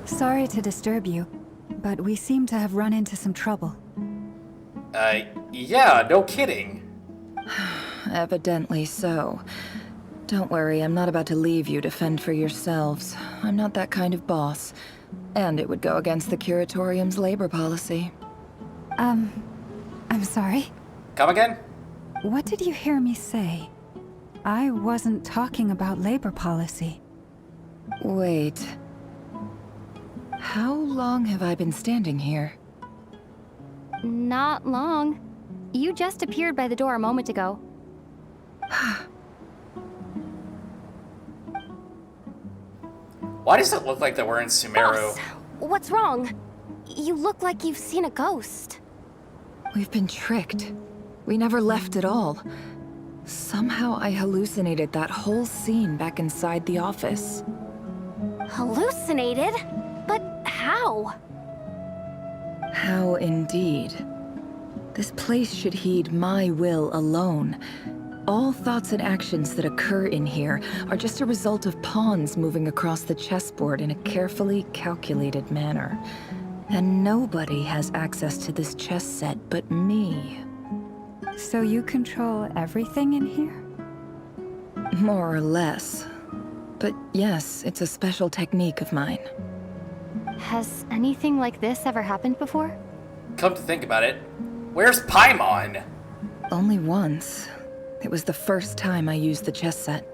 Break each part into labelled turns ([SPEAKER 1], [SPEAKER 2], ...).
[SPEAKER 1] Sorry to disturb you, but we seem to have run into some trouble.
[SPEAKER 2] Yeah, no kidding.
[SPEAKER 3] Evidently so. Don't worry, I'm not about to leave you to fend for yourselves. I'm not that kind of boss. And it would go against the Curatorium's labor policy.
[SPEAKER 1] I'm sorry?
[SPEAKER 2] Come again?
[SPEAKER 1] What did you hear me say? I wasn't talking about labor policy.
[SPEAKER 3] Wait. How long have I been standing here?
[SPEAKER 4] Not long. You just appeared by the door a moment ago.
[SPEAKER 2] Why does it look like that we're in Sumeru?
[SPEAKER 4] Boss, what's wrong? You look like you've seen a ghost.
[SPEAKER 3] We've been tricked. We never left at all. Somehow I hallucinated that whole scene back inside the office.
[SPEAKER 4] Hallucinated? But how?
[SPEAKER 3] How indeed. This place should heed my will alone. All thoughts and actions that occur in here are just a result of pawns moving across the chessboard in a carefully calculated manner. And nobody has access to this chess set but me.
[SPEAKER 1] So you control everything in here?
[SPEAKER 3] More or less. But yes, it's a special technique of mine.
[SPEAKER 4] Has anything like this ever happened before?
[SPEAKER 2] Come to think about it, where's Paimon?
[SPEAKER 3] Only once. It was the first time I used the chess set.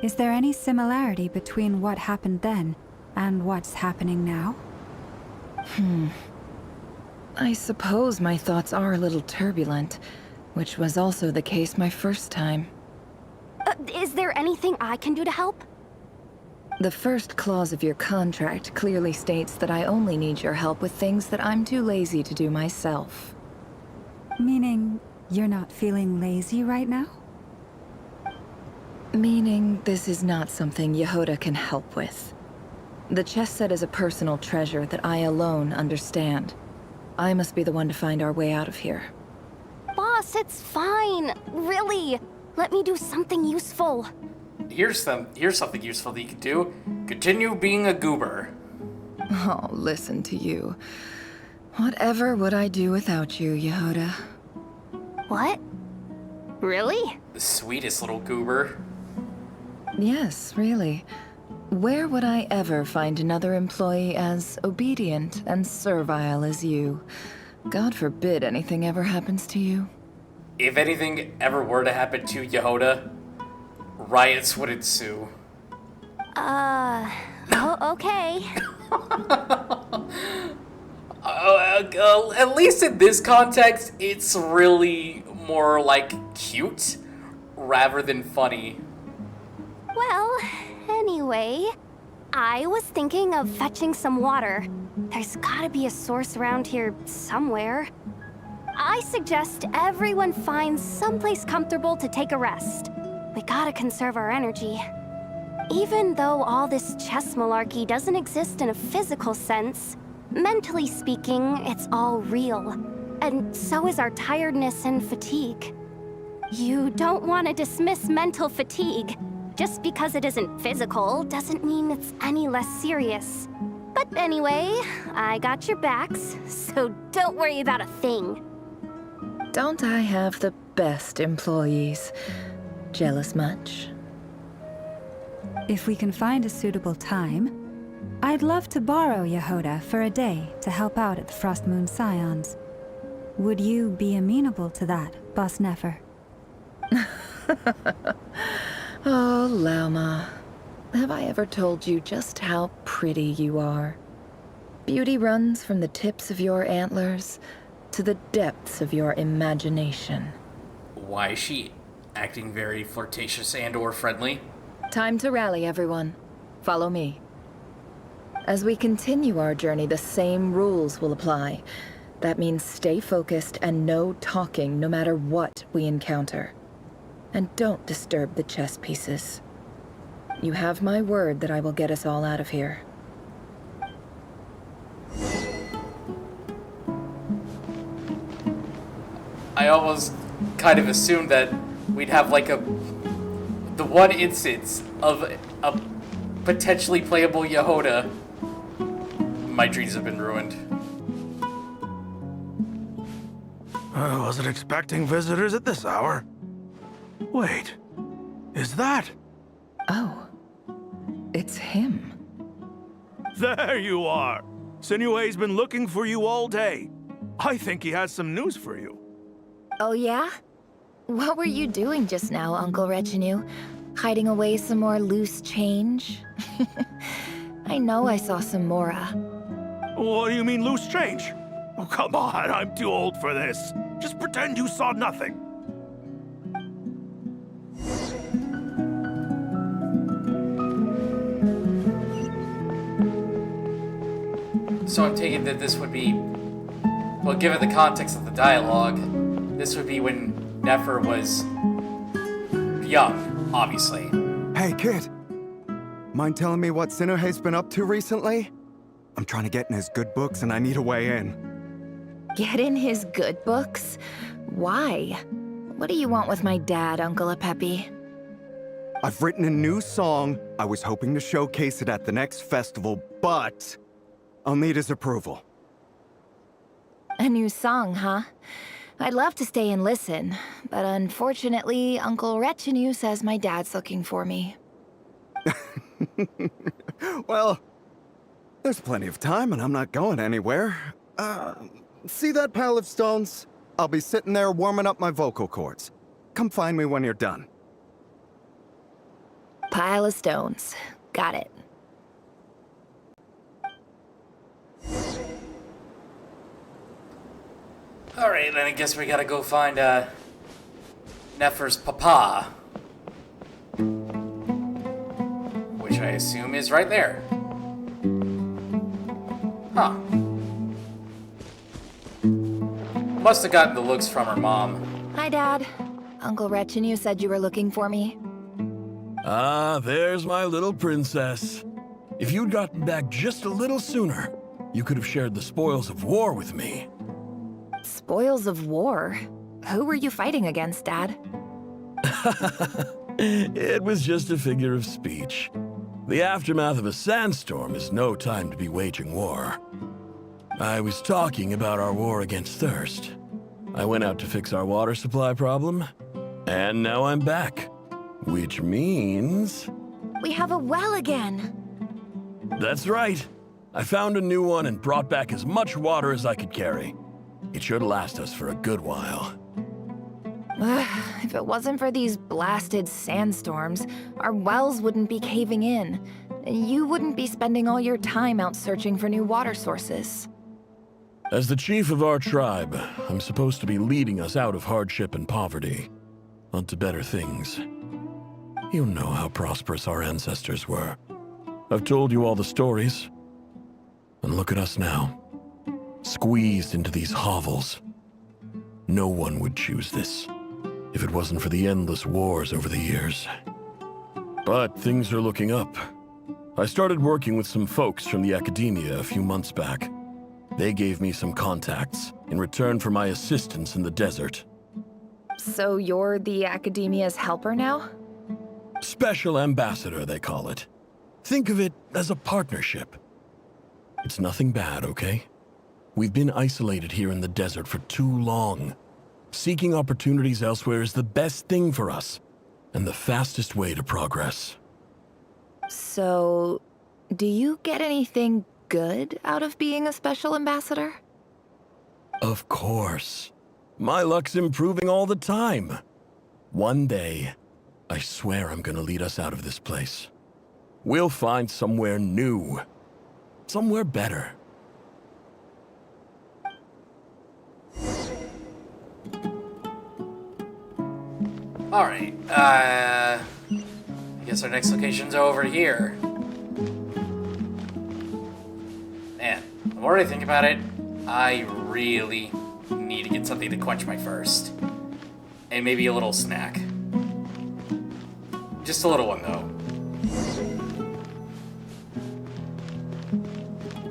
[SPEAKER 1] Is there any similarity between what happened then and what's happening now?
[SPEAKER 3] I suppose my thoughts are a little turbulent, which was also the case my first time.
[SPEAKER 4] Is there anything I can do to help?
[SPEAKER 3] The first clause of your contract clearly states that I only need your help with things that I'm too lazy to do myself.
[SPEAKER 1] Meaning, you're not feeling lazy right now?
[SPEAKER 3] Meaning, this is not something Yehoda can help with. The chess set is a personal treasure that I alone understand. I must be the one to find our way out of here.
[SPEAKER 4] Boss, it's fine. Really. Let me do something useful.
[SPEAKER 2] Here's something useful that you can do. Continue being a goober.
[SPEAKER 3] Oh, listen to you. Whatever would I do without you, Yehoda?
[SPEAKER 4] What? Really?
[SPEAKER 2] The sweetest little goober.
[SPEAKER 3] Yes, really. Where would I ever find another employee as obedient and servile as you? God forbid anything ever happens to you.
[SPEAKER 2] If anything ever were to happen to Yehoda, riots would ensue.
[SPEAKER 4] Okay.
[SPEAKER 2] At least in this context, it's really more like cute rather than funny.
[SPEAKER 4] Well, anyway, I was thinking of fetching some water. There's gotta be a source around here somewhere. I suggest everyone finds someplace comfortable to take a rest. We gotta conserve our energy. Even though all this chess malarkey doesn't exist in a physical sense, mentally speaking, it's all real. And so is our tiredness and fatigue. You don't want to dismiss mental fatigue. Just because it isn't physical doesn't mean it's any less serious. But anyway, I got your backs, so don't worry about a thing.
[SPEAKER 3] Don't I have the best employees? Jealous much?
[SPEAKER 1] If we can find a suitable time, I'd love to borrow Yehoda for a day to help out at the Frost Moon Scions. Would you be amenable to that, Boss Nefer?
[SPEAKER 3] Oh, Lauma. Have I ever told you just how pretty you are? Beauty runs from the tips of your antlers to the depths of your imagination.
[SPEAKER 2] Why is she acting very flirtatious and or friendly?
[SPEAKER 3] Time to rally, everyone. Follow me. As we continue our journey, the same rules will apply. That means stay focused and no talking no matter what we encounter. And don't disturb the chess pieces. You have my word that I will get us all out of here.
[SPEAKER 2] I almost kind of assumed that we'd have like the one instance of a potentially playable Yehoda my dreams have been ruined.
[SPEAKER 5] I wasn't expecting visitors at this hour. Wait, is that?
[SPEAKER 3] Oh, it's him.
[SPEAKER 5] There you are. Sinue's been looking for you all day. I think he has some news for you.
[SPEAKER 6] Oh yeah? What were you doing just now, Uncle Retinue? Hiding away some more loose change? I know I saw some Mora.
[SPEAKER 5] What do you mean loose change? Oh, come on, I'm too old for this. Just pretend you saw nothing.
[SPEAKER 2] So I'm taking that this would be, well, given the context of the dialogue, this would be when Nefer was young, obviously.
[SPEAKER 7] Hey, kid. Mind telling me what Sinuhe's been up to recently? I'm trying to get in his good books and I need a way in.
[SPEAKER 6] Get in his good books? Why? What do you want with my dad, Uncle Apepi?
[SPEAKER 7] I've written a new song. I was hoping to showcase it at the next festival, but I'll need his approval.
[SPEAKER 6] A new song, huh? I'd love to stay and listen, but unfortunately, Uncle Retinue says my dad's looking for me.
[SPEAKER 7] Well, there's plenty of time and I'm not going anywhere. See that pile of stones? I'll be sitting there warming up my vocal cords. Come find me when you're done.
[SPEAKER 6] Pile of stones. Got it.
[SPEAKER 2] Alright, then I guess we gotta go find, Nefer's papa. Which I assume is right there. Huh. Must have gotten the looks from her mom.
[SPEAKER 6] Hi, Dad. Uncle Retinue said you were looking for me.
[SPEAKER 8] Ah, there's my little princess. If you'd gotten back just a little sooner, you could have shared the spoils of war with me.
[SPEAKER 6] Spoils of war? Who were you fighting against, Dad?
[SPEAKER 8] It was just a figure of speech. The aftermath of a sandstorm is no time to be waging war. I was talking about our war against thirst. I went out to fix our water supply problem, and now I'm back. Which means...
[SPEAKER 6] We have a well again!
[SPEAKER 8] That's right. I found a new one and brought back as much water as I could carry. It should last us for a good while.
[SPEAKER 6] If it wasn't for these blasted sandstorms, our wells wouldn't be caving in. You wouldn't be spending all your time out searching for new water sources.
[SPEAKER 8] As the chief of our tribe, I'm supposed to be leading us out of hardship and poverty, onto better things. You know how prosperous our ancestors were. I've told you all the stories. And look at us now, squeezed into these hovels. No one would choose this, if it wasn't for the endless wars over the years. But things are looking up. I started working with some folks from the academia a few months back. They gave me some contacts in return for my assistance in the desert.
[SPEAKER 6] So you're the Academia's helper now?
[SPEAKER 8] Special ambassador, they call it. Think of it as a partnership. It's nothing bad, okay? We've been isolated here in the desert for too long. Seeking opportunities elsewhere is the best thing for us, and the fastest way to progress.
[SPEAKER 6] So, do you get anything good out of being a special ambassador?
[SPEAKER 8] Of course. My luck's improving all the time. One day, I swear I'm gonna lead us out of this place. We'll find somewhere new. Somewhere better.
[SPEAKER 2] Alright, I guess our next location's over here. Man, the more I think about it, I really need to get something to quench my thirst. And maybe a little snack. Just a little one, though.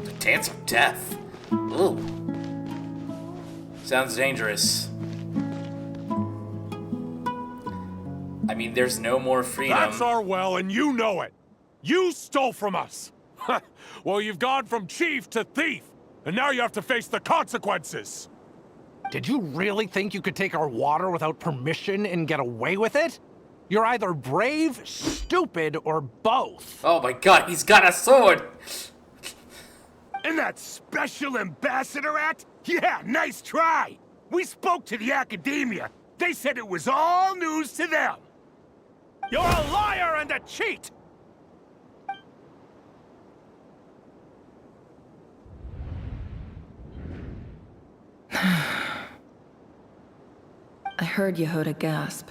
[SPEAKER 2] The Dance of Death. Ooh. Sounds dangerous. I mean, there's no more freedom.
[SPEAKER 5] That's our well, and you know it. You stole from us.
[SPEAKER 9] Well, you've gone from chief to thief, and now you have to face the consequences.
[SPEAKER 10] Did you really think you could take our water without permission and get away with it? You're either brave, stupid, or both.
[SPEAKER 2] Oh my god, he's got a sword!
[SPEAKER 5] And that special ambassador act? Yeah, nice try. We spoke to the academia. They said it was all news to them. You're a liar and a cheat!
[SPEAKER 3] I heard Yehoda gasp,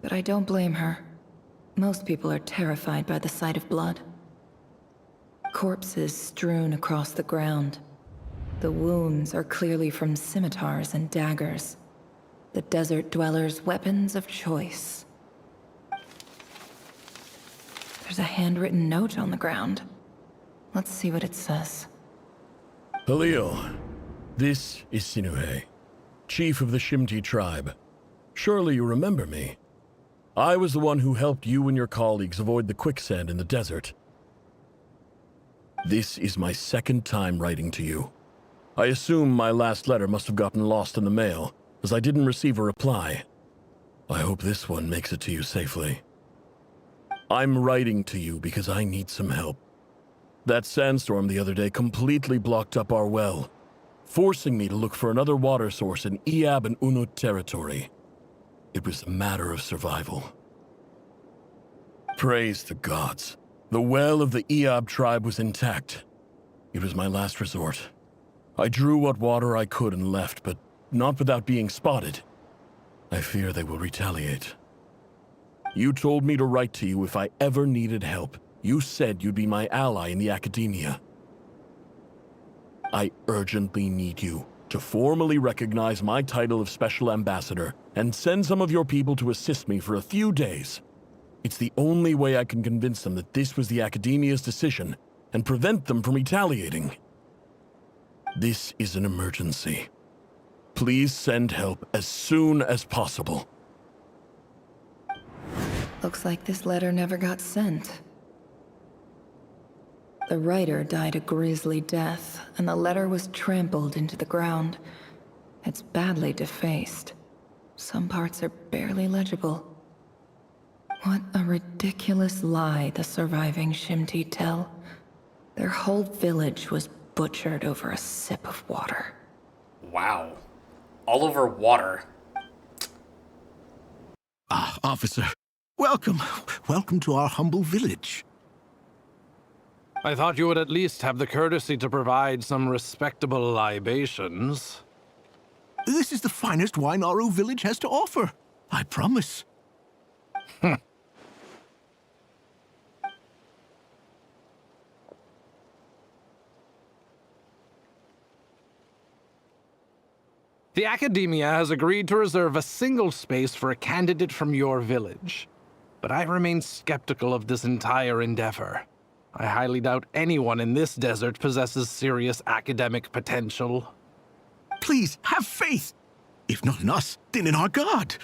[SPEAKER 3] but I don't blame her. Most people are terrified by the sight of blood. Corpses strewn across the ground. The wounds are clearly from scimitars and daggers. The desert dwellers' weapons of choice. There's a handwritten note on the ground. Let's see what it says.
[SPEAKER 8] Halil, this is Sinuhe, chief of the Shimti tribe. Surely you remember me. I was the one who helped you and your colleagues avoid the quicksand in the desert. This is my second time writing to you. I assume my last letter must have gotten lost in the mail, as I didn't receive a reply. I hope this one makes it to you safely. I'm writing to you because I need some help. That sandstorm the other day completely blocked up our well, forcing me to look for another water source in Iab and Unut territory. It was a matter of survival. Praise the gods. The well of the Iab tribe was intact. It was my last resort. I drew what water I could and left, but not without being spotted. I fear they will retaliate. You told me to write to you if I ever needed help. You said you'd be my ally in the academia. I urgently need you to formally recognize my title of Special Ambassador and send some of your people to assist me for a few days. It's the only way I can convince them that this was the academia's decision and prevent them from retaliating. This is an emergency. Please send help as soon as possible.
[SPEAKER 3] Looks like this letter never got sent. The writer died a grisly death, and the letter was trampled into the ground. It's badly defaced. Some parts are barely legible. What a ridiculous lie the surviving Shimti tell. Their whole village was butchered over a sip of water.
[SPEAKER 2] Wow. All over water.
[SPEAKER 11] Ah, officer. Welcome. Welcome to our humble village.
[SPEAKER 10] I thought you would at least have the courtesy to provide some respectable libations.
[SPEAKER 11] This is the finest wine Aru village has to offer. I promise.
[SPEAKER 10] The Academia has agreed to reserve a single space for a candidate from your village. But I remain skeptical of this entire endeavor. I highly doubt anyone in this desert possesses serious academic potential.
[SPEAKER 11] Please, have faith. If not in us, then in our god.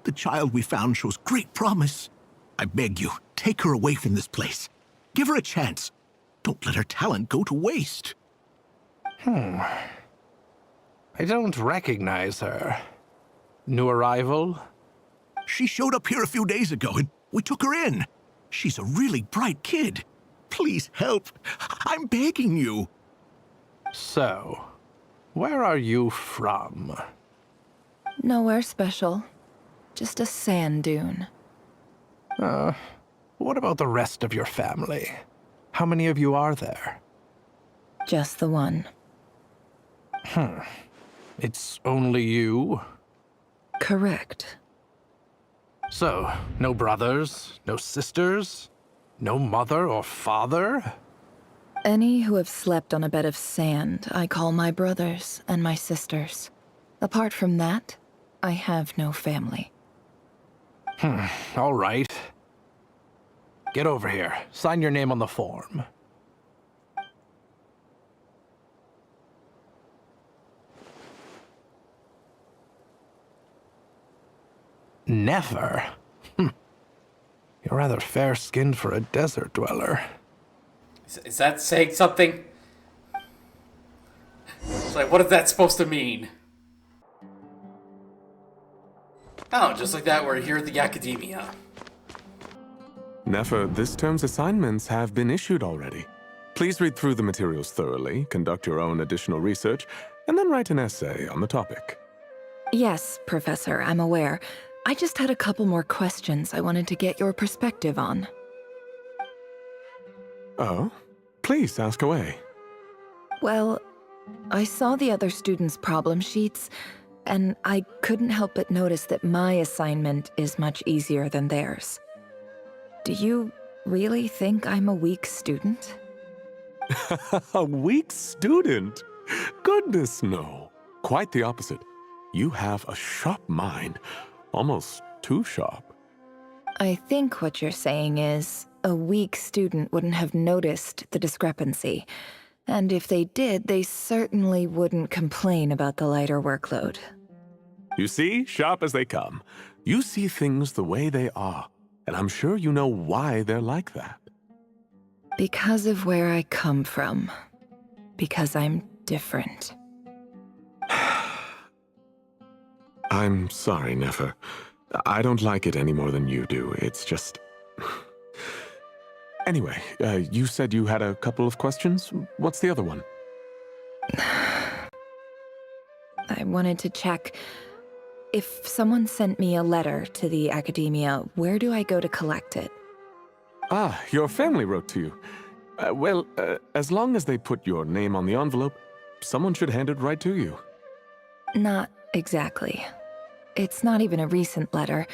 [SPEAKER 11] The child we found shows great promise. I beg you, take her away from this place. Give her a chance. Don't let her talent go to waste.
[SPEAKER 10] I don't recognize her. New arrival?
[SPEAKER 11] She showed up here a few days ago and we took her in. She's a really bright kid. Please help. I'm begging you.
[SPEAKER 10] So, where are you from?
[SPEAKER 3] Nowhere special. Just a sand dune.
[SPEAKER 10] What about the rest of your family? How many of you are there?
[SPEAKER 3] Just the one.
[SPEAKER 10] It's only you?
[SPEAKER 3] Correct.
[SPEAKER 10] So, no brothers, no sisters, no mother or father?
[SPEAKER 3] Any who have slept on a bed of sand, I call my brothers and my sisters. Apart from that, I have no family.
[SPEAKER 10] All right. Get over here. Sign your name on the form. Nefer? You're rather fair-skinned for a desert dweller.
[SPEAKER 2] Is that saying something? It's like, what is that supposed to mean? Oh, just like that, we're here at the Academia.
[SPEAKER 12] Nefer, this term's assignments have been issued already. Please read through the materials thoroughly, conduct your own additional research, and then write an essay on the topic.
[SPEAKER 3] Yes, Professor, I'm aware. I just had a couple more questions I wanted to get your perspective on.
[SPEAKER 12] Oh? Please ask away.
[SPEAKER 3] Well, I saw the other students' problem sheets, and I couldn't help but notice that my assignment is much easier than theirs. Do you really think I'm a weak student?
[SPEAKER 12] A weak student? Goodness, no. Quite the opposite. You have a sharp mind. Almost too sharp.
[SPEAKER 3] I think what you're saying is, a weak student wouldn't have noticed the discrepancy. And if they did, they certainly wouldn't complain about the lighter workload.
[SPEAKER 12] You see, sharp as they come. You see things the way they are. And I'm sure you know why they're like that.
[SPEAKER 3] Because of where I come from. Because I'm different.
[SPEAKER 12] I'm sorry, Nefer. I don't like it any more than you do. It's just... Anyway, you said you had a couple of questions. What's the other one?
[SPEAKER 3] I wanted to check. If someone sent me a letter to the Academia, where do I go to collect it?
[SPEAKER 12] Ah, your family wrote to you. Well, as long as they put your name on the envelope, someone should hand it right to you.
[SPEAKER 3] Not exactly. It's not even a recent letter.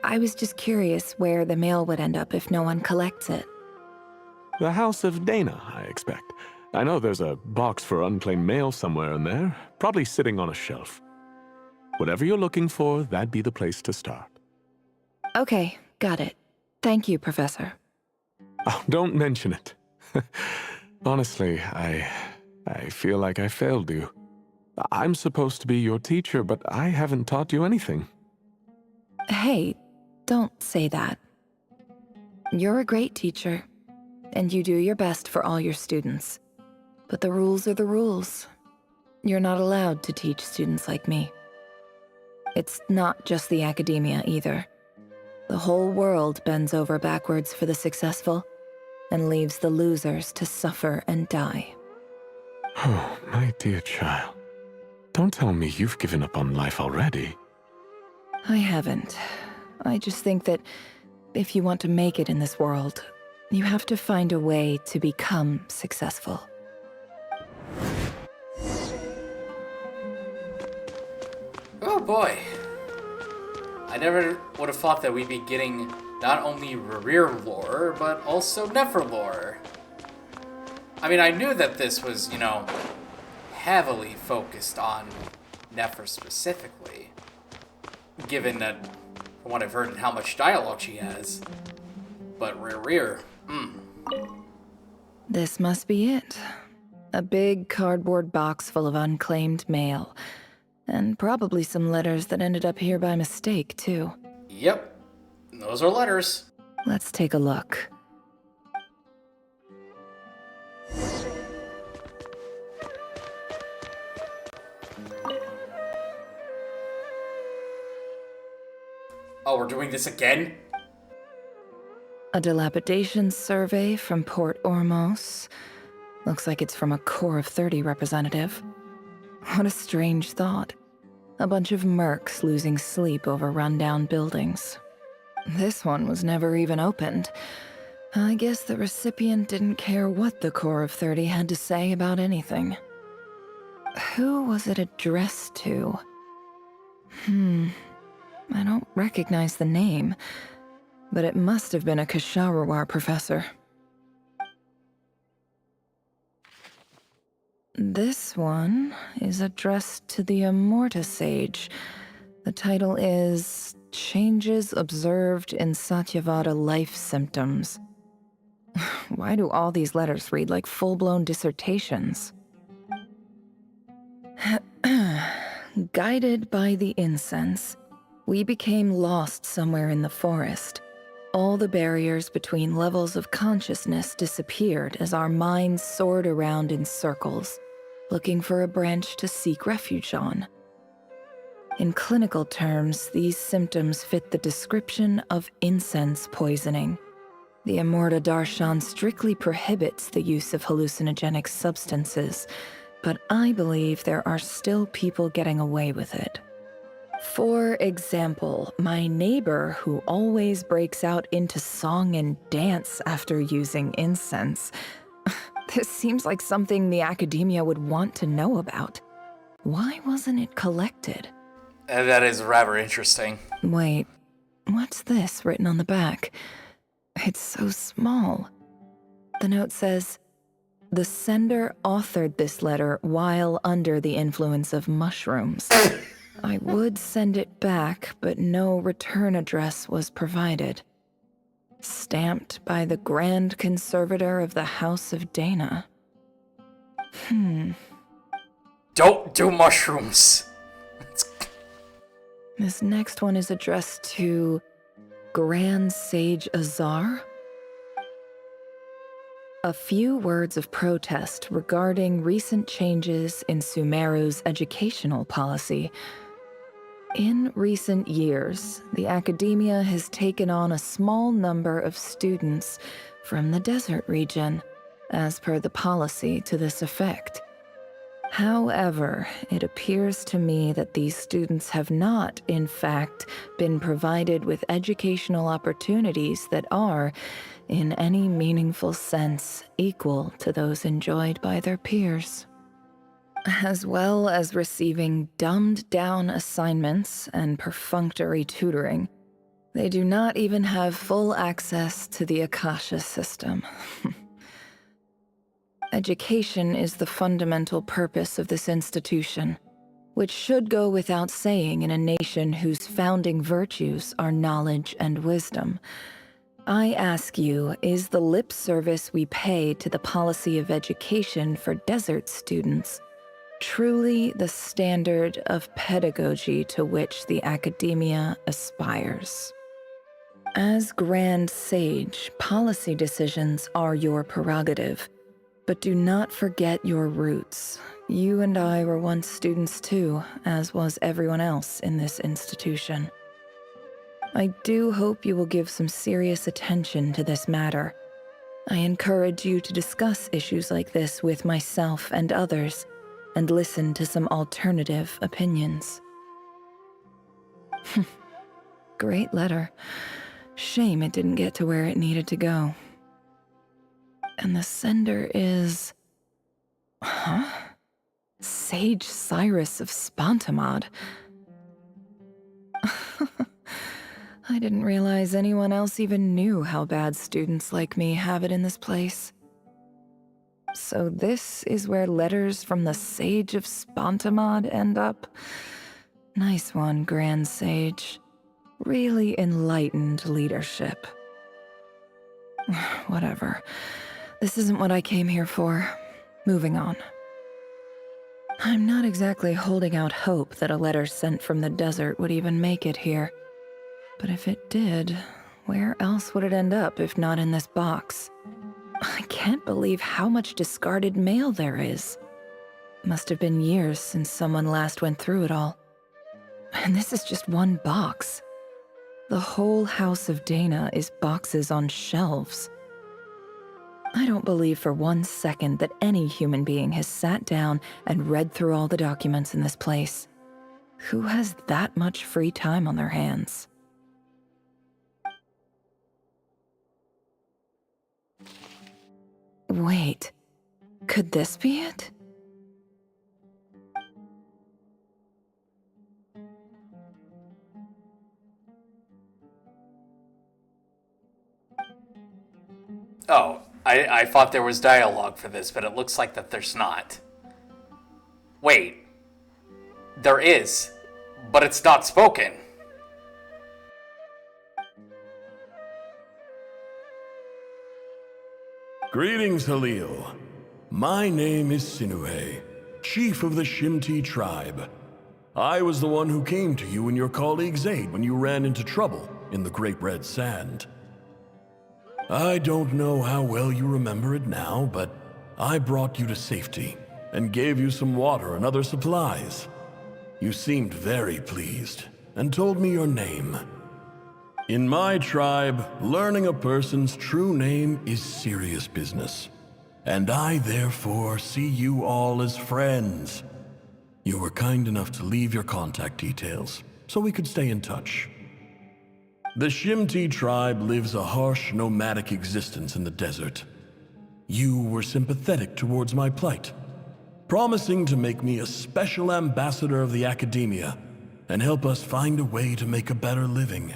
[SPEAKER 3] I was just curious where the mail would end up if no one collects it.
[SPEAKER 12] The House of Dana, I expect. I know there's a box for unclaimed mail somewhere in there, probably sitting on a shelf. Whatever you're looking for, that'd be the place to start.
[SPEAKER 3] Okay, got it. Thank you, Professor.
[SPEAKER 12] Oh, don't mention it. Honestly, I feel like I failed you. I'm supposed to be your teacher, but I haven't taught you anything.
[SPEAKER 3] Hey, don't say that. You're a great teacher, and you do your best for all your students. But the rules are the rules. You're not allowed to teach students like me. It's not just the Academia either. The whole world bends over backwards for the successful, and leaves the losers to suffer and die.
[SPEAKER 12] Oh, my dear child. Don't tell me you've given up on life already.
[SPEAKER 3] I haven't. I just think that if you want to make it in this world, you have to find a way to become successful.
[SPEAKER 2] Oh boy. I never would have thought that we'd be getting not only Rerir lore, but also Nefer lore. I mean, I knew that this was, heavily focused on Nefer specifically, given that, from what I've heard and how much dialogue she has. But Rerir,
[SPEAKER 3] This must be it. A big cardboard box full of unclaimed mail. And probably some letters that ended up here by mistake, too.
[SPEAKER 2] Yep, those are letters.
[SPEAKER 3] Let's take a look.
[SPEAKER 2] Oh, we're doing this again?
[SPEAKER 3] A dilapidation survey from Port Ormos. Looks like it's from a Core of 30 representative. What a strange thought. A bunch of mercs losing sleep over rundown buildings. This one was never even opened. I guess the recipient didn't care what the Core of 30 had to say about anything. Who was it addressed to? I don't recognize the name, but it must have been a Kasharawar professor. This one is addressed to the Immorta Sage. The title is Changes Observed in Satyavada Life Symptoms. Why do all these letters read like full-blown dissertations? Guided by the incense, we became lost somewhere in the forest. All the barriers between levels of consciousness disappeared as our minds soared around in circles, looking for a branch to seek refuge on. In clinical terms, these symptoms fit the description of incense poisoning. The Amurta Darshan strictly prohibits the use of hallucinogenic substances, but I believe there are still people getting away with it. For example, my neighbor who always breaks out into song and dance after using incense. This seems like something the academia would want to know about. Why wasn't it collected?
[SPEAKER 2] That is rather interesting.
[SPEAKER 3] Wait, what's this written on the back? It's so small. The note says, "The sender authored this letter while under the influence of mushrooms. I would send it back, but no return address was provided. Stamped by the Grand Conservator of the House of Dana."
[SPEAKER 2] Don't do mushrooms.
[SPEAKER 3] This next one is addressed to Grand Sage Azar. A few words of protest regarding recent changes in Sumeru's educational policy. In recent years, the academia has taken on a small number of students from the desert region, as per the policy to this effect. However, it appears to me that these students have not, in fact, been provided with educational opportunities that are, in any meaningful sense, equal to those enjoyed by their peers. As well as receiving dumbed-down assignments and perfunctory tutoring, they do not even have full access to the Akasha system. Education is the fundamental purpose of this institution, which should go without saying in a nation whose founding virtues are knowledge and wisdom. I ask you, is the lip service we pay to the policy of education for desert students truly the standard of pedagogy to which the academia aspires? As Grand Sage, policy decisions are your prerogative. But do not forget your roots. You and I were once students too, as was everyone else in this institution. I do hope you will give some serious attention to this matter. I encourage you to discuss issues like this with myself and others, and listen to some alternative opinions. Great letter. Shame it didn't get to where it needed to go. And the sender is... Sage Cyrus of Spontamod. I didn't realize anyone else even knew how bad students like me have it in this place. So this is where letters from the Sage of Spontamod end up? Nice one, Grand Sage. Really enlightened leadership. Whatever. This isn't what I came here for. Moving on. I'm not exactly holding out hope that a letter sent from the desert would even make it here. But if it did, where else would it end up if not in this box? I can't believe how much discarded mail there is. Must have been years since someone last went through it all. And this is just one box. The whole House of Dana is boxes on shelves. I don't believe for 1 second that any human being has sat down and read through all the documents in this place. Who has that much free time on their hands? Wait, could this be it?
[SPEAKER 2] Oh, I thought there was dialogue for this, but it looks like that there's not. Wait. There is, but it's not spoken.
[SPEAKER 8] Greetings, Halil. My name is Sinuhe, chief of the Shimti tribe. I was the one who came to you and your colleague Zaid when you ran into trouble in the Great Red Sand. I don't know how well you remember it now, but I brought you to safety and gave you some water and other supplies. You seemed very pleased and told me your name. In my tribe, learning a person's true name is serious business, and I therefore see you all as friends. You were kind enough to leave your contact details so we could stay in touch. The Shimti tribe lives a harsh, nomadic existence in the desert. You were sympathetic towards my plight, promising to make me a special ambassador of the Academia and help us find a way to make a better living.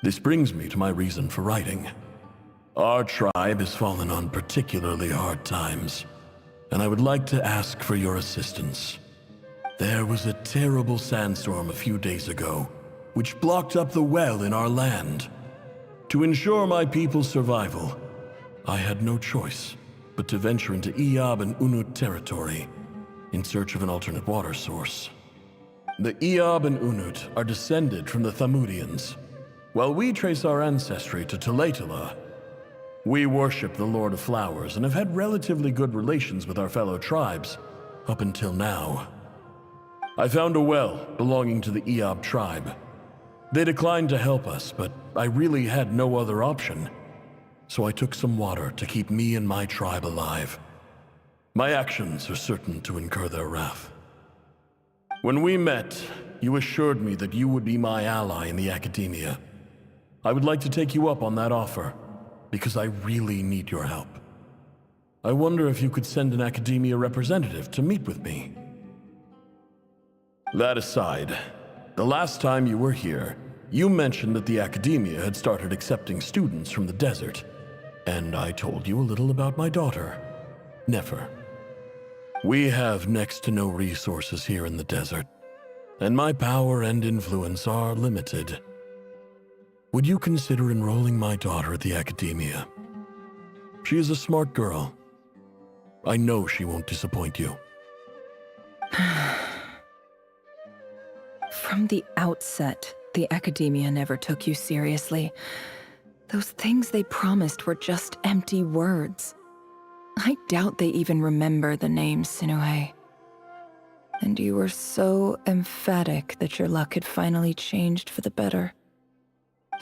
[SPEAKER 8] This brings me to my reason for writing. Our tribe has fallen on particularly hard times, and I would like to ask for your assistance. There was a terrible sandstorm a few days ago, which blocked up the well in our land. To ensure my people's survival, I had no choice but to venture into Eob and Unut territory in search of an alternate water source. The Eob and Unut are descended from the Thamudians, while we trace our ancestry to Tulatala. We worship the Lord of Flowers and have had relatively good relations with our fellow tribes up until now. I found a well belonging to the Eob tribe. They declined to help us, but I really had no other option. So I took some water to keep me and my tribe alive. My actions are certain to incur their wrath. When we met, you assured me that you would be my ally in the Academia. I would like to take you up on that offer, because I really need your help. I wonder if you could send an Academia representative to meet with me. That aside, the last time you were here, you mentioned that the Academia had started accepting students from the desert, and I told you a little about my daughter, Nefer. We have next to no resources here in the desert, and my power and influence are limited. Would you consider enrolling my daughter at the Academia? She is a smart girl. I know she won't disappoint you.
[SPEAKER 3] From the outset, the Academia never took you seriously. Those things they promised were just empty words. I doubt they even remember the name Sinuhe. And you were so emphatic that your luck had finally changed for the better.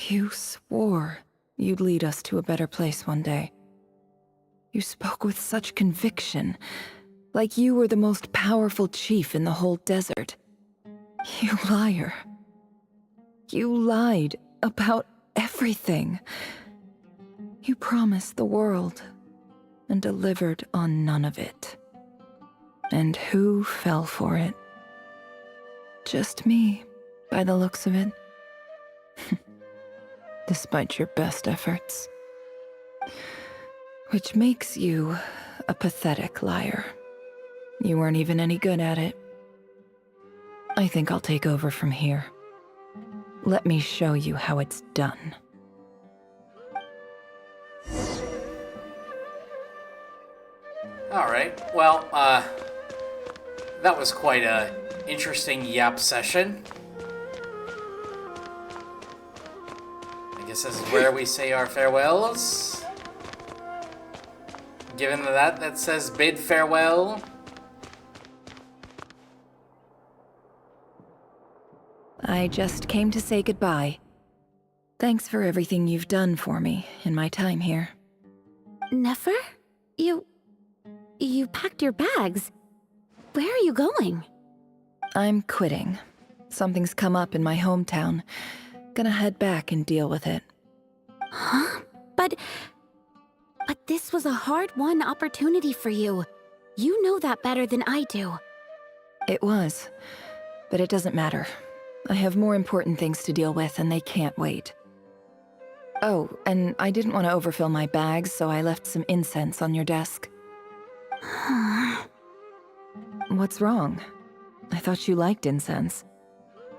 [SPEAKER 3] You swore you'd lead us to a better place one day. You spoke with such conviction, like you were the most powerful chief in the whole desert. You liar. You lied about everything. You promised the world and delivered on none of it. And who fell for it? Just me, by the looks of it. Despite your best efforts. Which makes you a pathetic liar. You weren't even any good at it. I think I'll take over from here. Let me show you how it's done.
[SPEAKER 2] Alright, well, that was quite a interesting yap session. I guess this is where we say our farewells. Given that says bid farewell.
[SPEAKER 3] I just came to say goodbye. Thanks for everything you've done for me in my time here.
[SPEAKER 4] Nefer? You packed your bags. Where are you going?
[SPEAKER 3] I'm quitting. Something's come up in my hometown. Gonna head back and deal with it.
[SPEAKER 4] Huh? But this was a hard-won opportunity for you. You know that better than I do.
[SPEAKER 3] It was. But it doesn't matter. I have more important things to deal with, and they can't wait. Oh, and I didn't want to overfill my bags, so I left some incense on your desk. What's wrong? I thought you liked incense.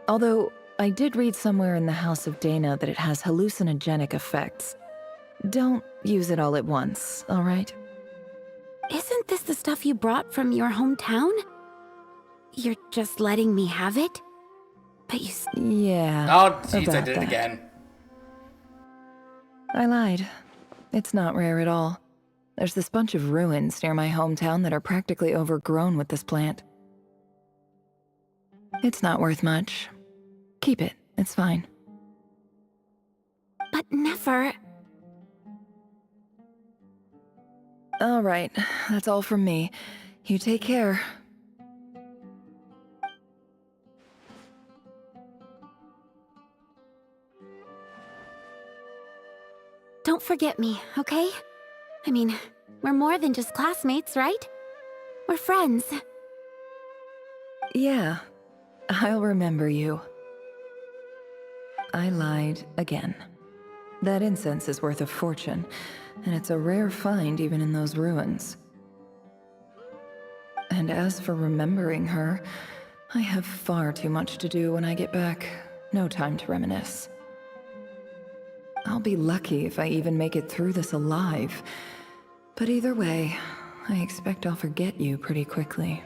[SPEAKER 3] Although, I did read somewhere in the House of Dana that it has hallucinogenic effects. Don't use it all at once, all right?
[SPEAKER 4] Isn't this the stuff you brought from your hometown? You're just letting me have it? But you...
[SPEAKER 3] Yeah.
[SPEAKER 2] Oh, jeez, I
[SPEAKER 3] about
[SPEAKER 2] did it
[SPEAKER 3] that.
[SPEAKER 2] again.
[SPEAKER 3] I lied. It's not rare at all. There's this bunch of ruins near my hometown that are practically overgrown with this plant. It's not worth much. Keep it. It's fine.
[SPEAKER 4] But Nefer...
[SPEAKER 3] All right. That's all from me. You take care.
[SPEAKER 4] Don't forget me, okay? I mean, we're more than just classmates, right? We're friends.
[SPEAKER 3] Yeah. I'll remember you. I lied again. That incense is worth a fortune, and it's a rare find even in those ruins. And as for remembering her, I have far too much to do when I get back. No time to reminisce. I'll be lucky if I even make it through this alive. But either way, I expect I'll forget you pretty quickly.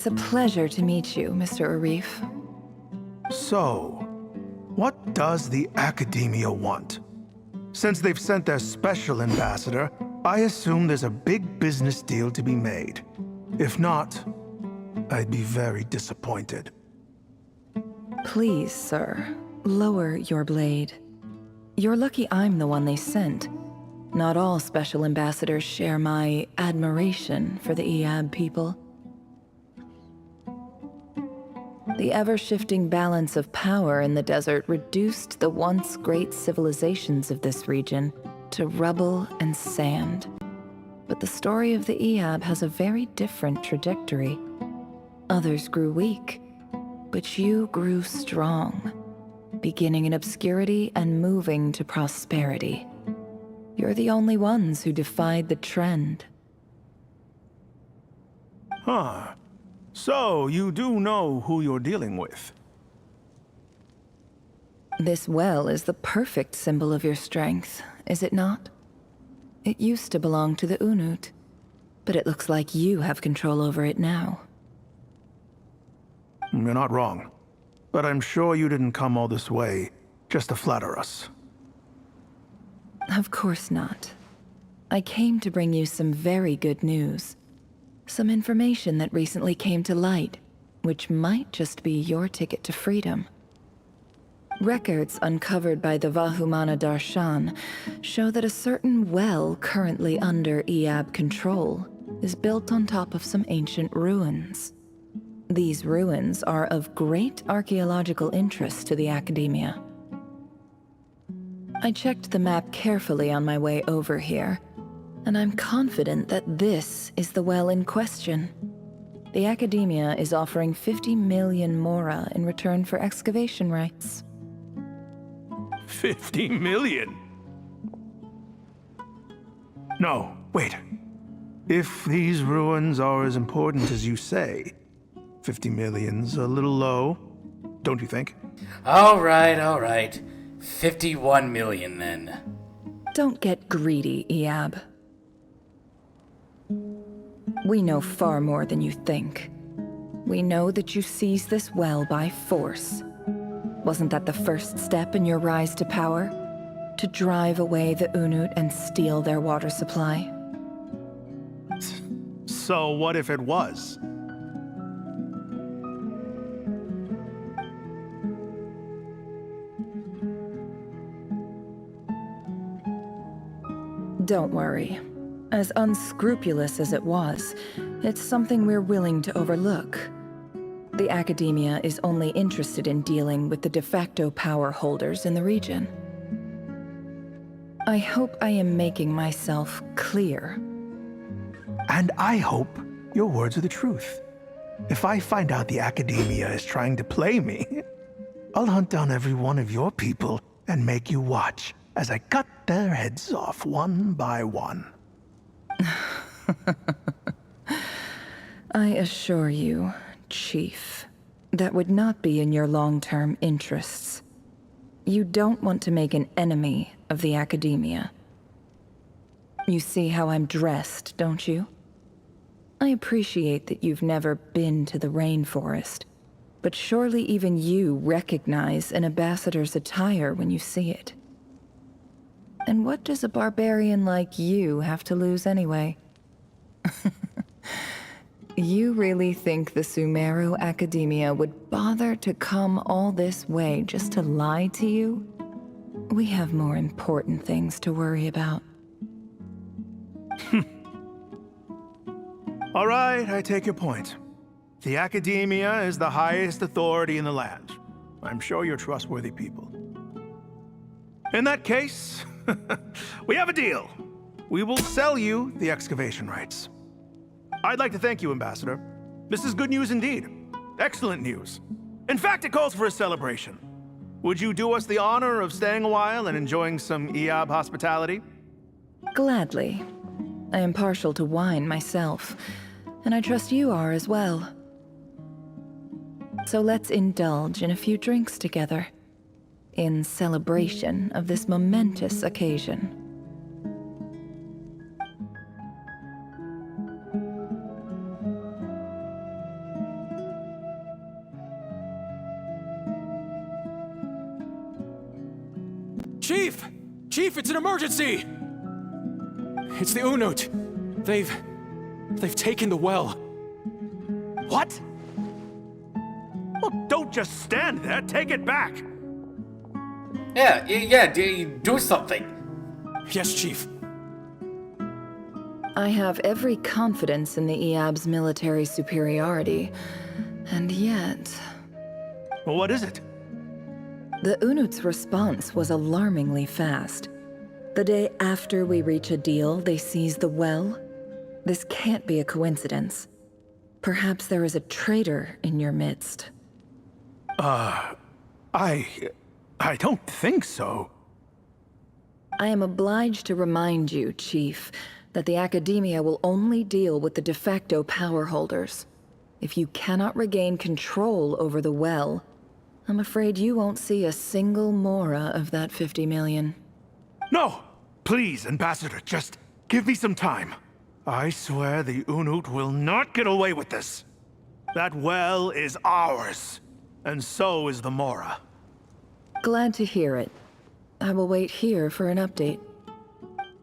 [SPEAKER 3] It's a pleasure to meet you, Mr. Arif.
[SPEAKER 13] So, what does the Academia want? Since they've sent their special ambassador, I assume there's a big business deal to be made. If not, I'd be very disappointed.
[SPEAKER 3] Please, sir, lower your blade. You're lucky I'm the one they sent. Not all special ambassadors share my admiration for the Iab people. The ever-shifting balance of power in the desert reduced the once great civilizations of this region to rubble and sand. But the story of the Iab has a very different trajectory. Others grew weak, but you grew strong, beginning in obscurity and moving to prosperity. You're the only ones who defied the trend.
[SPEAKER 13] Huh. So, you do know who you're dealing with?
[SPEAKER 3] This well is the perfect symbol of your strength, is it not? It used to belong to the Unut, but it looks like you have control over it now.
[SPEAKER 13] You're not wrong. But I'm sure you didn't come all this way just to flatter us.
[SPEAKER 3] Of course not. I came to bring you some very good news. Some information that recently came to light, which might just be your ticket to freedom. Records uncovered by the Vahumana Darshan show that a certain well currently under Iab control is built on top of some ancient ruins. These ruins are of great archaeological interest to the Academia. I checked the map carefully on my way over here, and I'm confident that this is the well in question. The Academia is offering 50 million mora in return for excavation rights.
[SPEAKER 13] 50 million? No, wait. If these ruins are as important as you say, 50 million's a little low, don't you think?
[SPEAKER 2] All right. 51 million then.
[SPEAKER 3] Don't get greedy, Iab. We know far more than you think. We know that you seized this well by force. Wasn't that the first step in your rise to power? To drive away the Unut and steal their water supply?
[SPEAKER 13] So what if it was?
[SPEAKER 3] Don't worry. As unscrupulous as it was, it's something we're willing to overlook. The Academia is only interested in dealing with the de facto power holders in the region. I hope I am making myself clear.
[SPEAKER 13] And I hope your words are the truth. If I find out the Academia is trying to play me, I'll hunt down every one of your people and make you watch as I cut their heads off one by one.
[SPEAKER 3] I assure you, Chief, that would not be in your long-term interests. You don't want to make an enemy of the Academia. You see how I'm dressed, don't you? I appreciate that you've never been to the rainforest, but surely even you recognize an ambassador's attire when you see it. And what does a barbarian like you have to lose anyway? You really think the Sumeru Academia would bother to come all this way just to lie to you? We have more important things to worry about.
[SPEAKER 13] All right, I take your point. The Academia is the highest authority in the land. I'm sure you're trustworthy people. In that case, we have a deal. We will sell you the excavation rights. I'd like to thank you, Ambassador. This is good news indeed. Excellent news. In fact, it calls for a celebration. Would you do us the honor of staying a while and enjoying some Eob hospitality?
[SPEAKER 3] Gladly. I am partial to wine myself, and I trust you are as well. So let's indulge in a few drinks together, in celebration of this momentous occasion.
[SPEAKER 14] Chief! Chief, it's an emergency! It's the Unut. They've taken the well.
[SPEAKER 13] What? Well, don't just stand there. Take it back.
[SPEAKER 2] Yeah, do something.
[SPEAKER 14] Yes, Chief.
[SPEAKER 3] I have every confidence in the Eob's military superiority, and yet...
[SPEAKER 13] Well, what is it?
[SPEAKER 3] The Unut's response was alarmingly fast. The day after we reach a deal, they seize the well. This can't be a coincidence. Perhaps there is a traitor in your midst.
[SPEAKER 13] I don't think so.
[SPEAKER 3] I am obliged to remind you, Chief, that the Academia will only deal with the de facto power holders. If you cannot regain control over the well, I'm afraid you won't see a single mora of that 50 million.
[SPEAKER 13] No! Please, Ambassador, just give me some time. I swear the Unut will not get away with this. That well is ours, and so is the mora.
[SPEAKER 3] Glad to hear it. I will wait here for an update.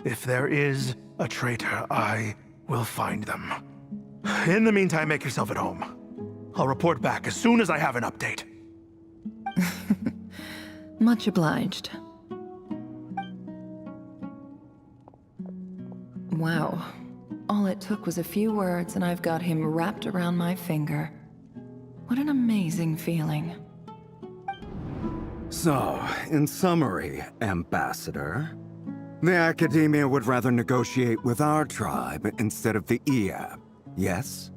[SPEAKER 13] If there is a traitor, I will find them. In the meantime, make yourself at home. I'll report back as soon as I have an update.
[SPEAKER 3] Much obliged. Wow. All it took was a few words and I've got him wrapped around my finger. What an amazing feeling.
[SPEAKER 7] So, in summary, Ambassador, the Academia would rather negotiate with our tribe instead of the Eob, yes?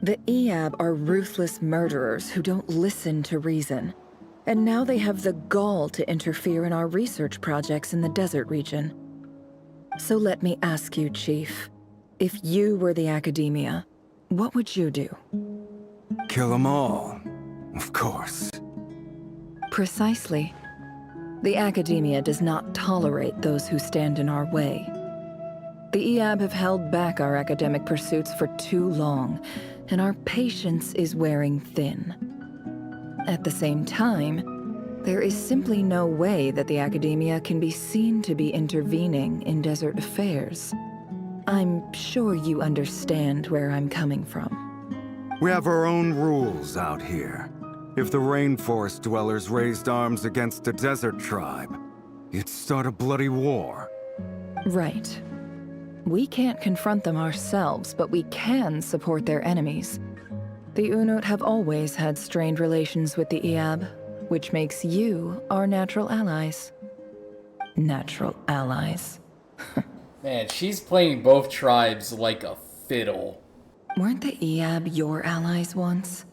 [SPEAKER 3] The Eob are ruthless murderers who don't listen to reason. And now they have the gall to interfere in our research projects in the desert region. So let me ask you, Chief. If you were the Academia, what would you do?
[SPEAKER 7] Kill them all, of course.
[SPEAKER 3] Precisely. The Academia does not tolerate those who stand in our way. The Eob have held back our academic pursuits for too long, and our patience is wearing thin. At the same time, there is simply no way that the Academia can be seen to be intervening in desert affairs. I'm sure you understand where I'm coming from.
[SPEAKER 7] We have our own rules out here. If the rainforest dwellers raised arms against a desert tribe, you'd start a bloody war.
[SPEAKER 3] Right. We can't confront them ourselves, but we can support their enemies. The Unut have always had strained relations with the Eob, which makes you our natural allies. Natural allies.
[SPEAKER 2] Man, she's playing both tribes like a fiddle.
[SPEAKER 3] Weren't the Eob your allies once?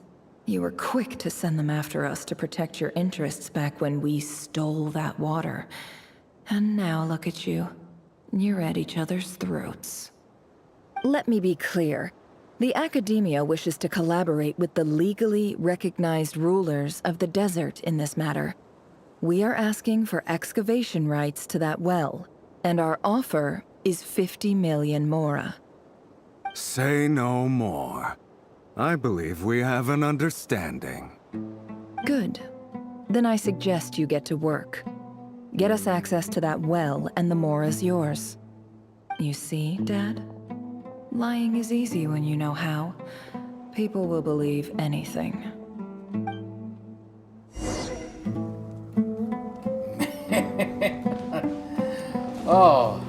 [SPEAKER 3] You were quick to send them after us to protect your interests back when we stole that water. And now look at you. You're at each other's throats. Let me be clear. The Academia wishes to collaborate with the legally recognized rulers of the desert in this matter. We are asking for excavation rights to that well, and our offer is 50 million mora.
[SPEAKER 7] Say no more. I believe we have an understanding.
[SPEAKER 3] Good. Then I suggest you get to work. Get us access to that well, and the mora's yours. You see, Dad? Lying is easy when you know how. People will believe anything.
[SPEAKER 2] Oh.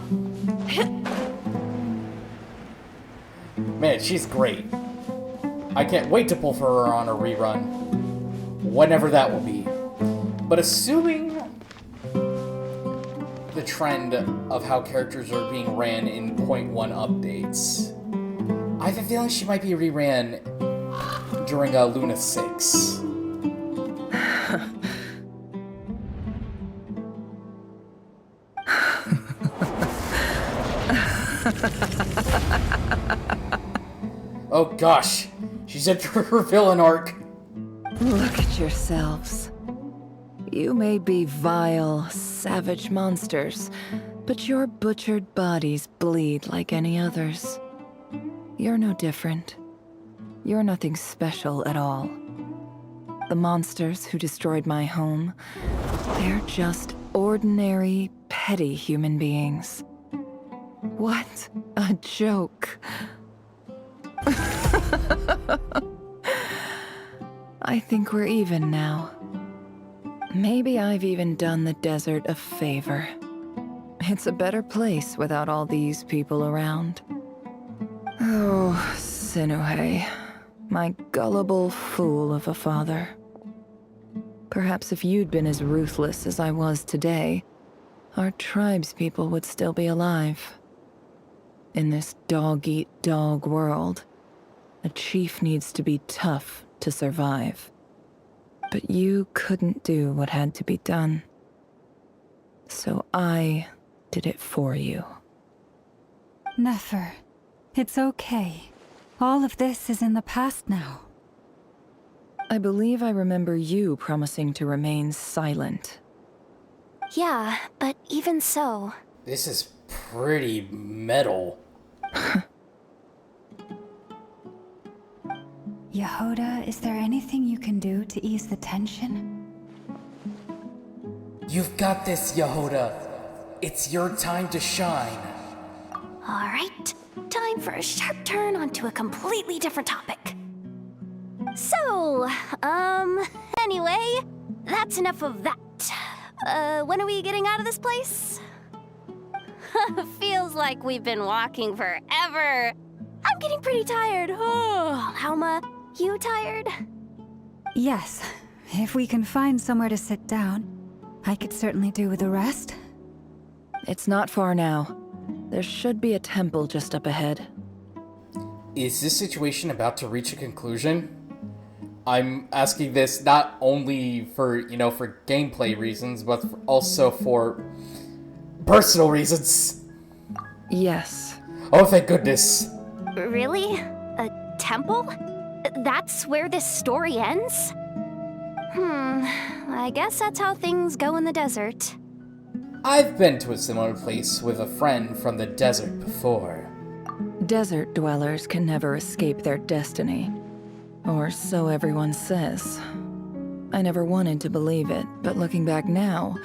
[SPEAKER 2] Man, she's great. I can't wait to pull for her on a rerun. Whenever that will be. But assuming the trend of how characters are being ran in 0.1 updates, I have a feeling she might be reran during Luna 6. Oh gosh, she's entered her villain arc.
[SPEAKER 3] Look at yourselves. You may be vile, savage monsters, but your butchered bodies bleed like any others. You're no different. You're nothing special at all. The monsters who destroyed my home, they're just ordinary, petty human beings. What a joke. I think we're even now. Maybe I've even done the desert a favor. It's a better place without all these people around. Oh, Sinuhe, my gullible fool of a father. Perhaps if you'd been as ruthless as I was today, our tribespeople would still be alive. In this dog-eat-dog world, a chief needs to be tough to survive. But you couldn't do what had to be done. So I did it for you.
[SPEAKER 1] Nefer, it's okay. All of this is in the past now.
[SPEAKER 3] I believe I remember you promising to remain silent.
[SPEAKER 4] Yeah, but even so...
[SPEAKER 2] This is pretty metal.
[SPEAKER 1] Yehoda, is there anything you can do to ease the tension?
[SPEAKER 2] You've got this, Yehoda. It's your time to shine.
[SPEAKER 4] Alright, time for a sharp turn onto a completely different topic. So, anyway, that's enough of that. When are we getting out of this place? Feels like we've been walking forever. I'm getting pretty tired. Oh, Alma, you tired?
[SPEAKER 1] Yes. If we can find somewhere to sit down, I could certainly do with a rest.
[SPEAKER 3] It's not far now. There should be a temple just up ahead.
[SPEAKER 2] Is this situation about to reach a conclusion? I'm asking this not only for, for gameplay reasons, but also for personal reasons.
[SPEAKER 3] Yes.
[SPEAKER 2] Oh, thank goodness.
[SPEAKER 4] Really? A temple? That's where this story ends? I guess that's how things go in the desert.
[SPEAKER 2] I've been to a similar place with a friend from the desert before.
[SPEAKER 3] Desert dwellers can never escape their destiny. Or so everyone says. I never wanted to believe it, but looking back now,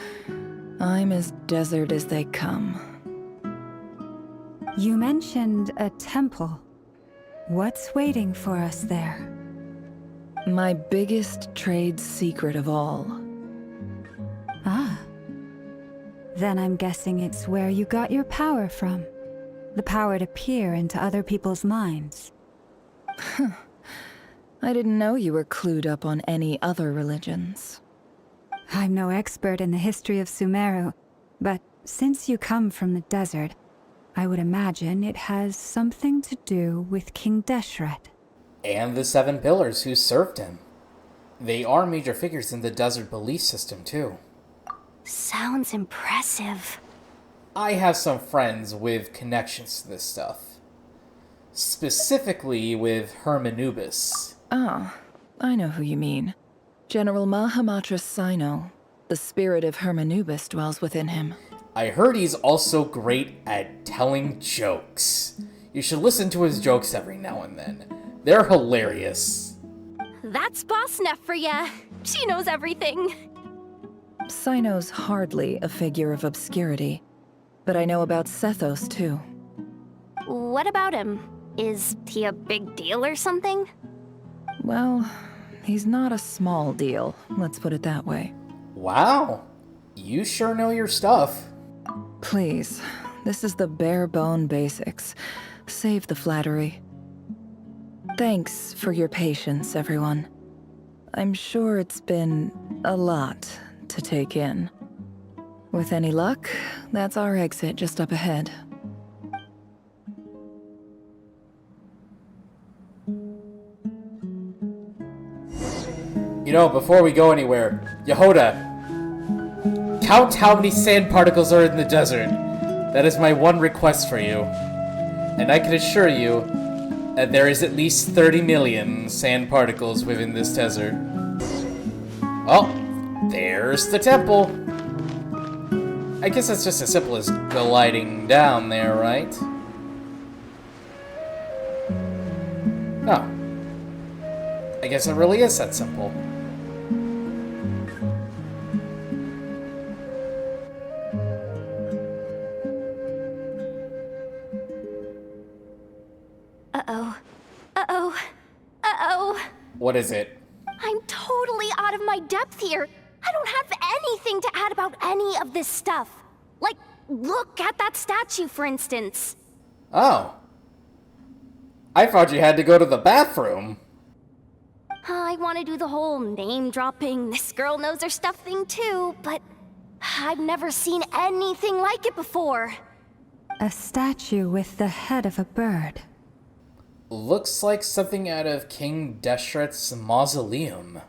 [SPEAKER 3] I'm as desert as they come.
[SPEAKER 1] You mentioned a temple. What's waiting for us there?
[SPEAKER 3] My biggest trade secret of all.
[SPEAKER 1] Ah. Then I'm guessing it's where you got your power from. The power to peer into other people's minds.
[SPEAKER 3] I didn't know you were clued up on any other religions.
[SPEAKER 1] I'm no expert in the history of Sumeru, but since you come from the desert, I would imagine it has something to do with King Deshret.
[SPEAKER 2] And the 7 pillars who served him. They are major figures in the desert belief system, too.
[SPEAKER 4] Sounds impressive.
[SPEAKER 2] I have some friends with connections to this stuff. Specifically with Hermanubis.
[SPEAKER 3] Ah, I know who you mean. General Mahamatra Sino. The spirit of Hermanubis dwells within him.
[SPEAKER 2] I heard he's also great at telling jokes. You should listen to his jokes every now and then. They're hilarious.
[SPEAKER 4] That's Boss Neferious. She knows everything.
[SPEAKER 3] Sino's hardly a figure of obscurity, but I know about Sethos too.
[SPEAKER 4] What about him? Is he a big deal or something?
[SPEAKER 3] Well, he's not a small deal, let's put it that way.
[SPEAKER 2] Wow. You sure know your stuff.
[SPEAKER 3] Please, this is the bare bone basics. Save the flattery. Thanks for your patience, everyone. I'm sure it's been a lot to take in. With any luck, that's our exit just up ahead.
[SPEAKER 2] You know, before we go anywhere, Yehoda, count how many sand particles are in the desert. That is my one request for you. And I can assure you that there is at least 30 million sand particles within this desert. Oh, there's the temple. I guess it's just as simple as gliding down there, right? Oh. I guess it really is that simple.
[SPEAKER 4] Uh-oh. Uh-oh. Uh-oh.
[SPEAKER 2] What is it?
[SPEAKER 4] I'm totally out of my depth here. I don't have anything to add about any of this stuff. Like, look at that statue, for instance.
[SPEAKER 2] Oh. I thought you had to go to the bathroom.
[SPEAKER 4] I want to do the whole name-dropping, this girl knows her stuff thing too, but I've never seen anything like it before.
[SPEAKER 1] A statue with the head of a bird.
[SPEAKER 2] Looks like something out of King Deshret's mausoleum.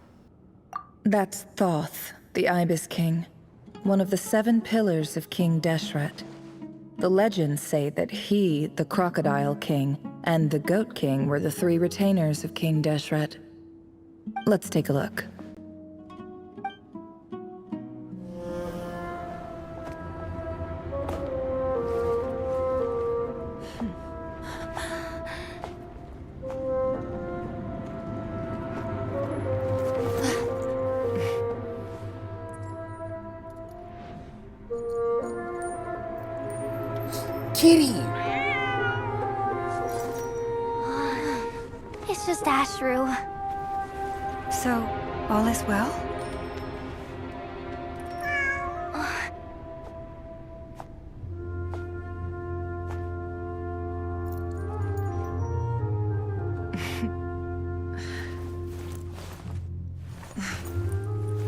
[SPEAKER 3] That's Thoth, the Ibis King, one of the 7 pillars of King Deshret. The legends say that he, the Crocodile King, and the Goat King were the 3 retainers of King Deshret. Let's take a look.
[SPEAKER 2] Kitty!
[SPEAKER 4] It's just Ashru.
[SPEAKER 1] So, all is well?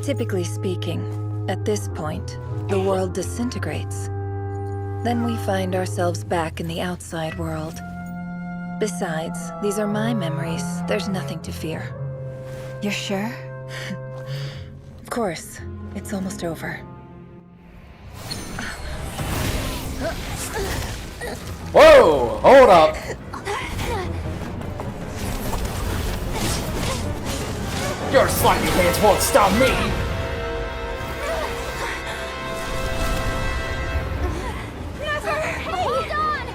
[SPEAKER 3] Typically speaking, at this point, the world disintegrates. Then we find ourselves back in the outside world. Besides, these are my memories. There's nothing to fear.
[SPEAKER 1] You're sure?
[SPEAKER 3] Of course. It's almost over.
[SPEAKER 2] Whoa! Hold up! Your slimy hands won't stop me!
[SPEAKER 4] Nefer! Hold on!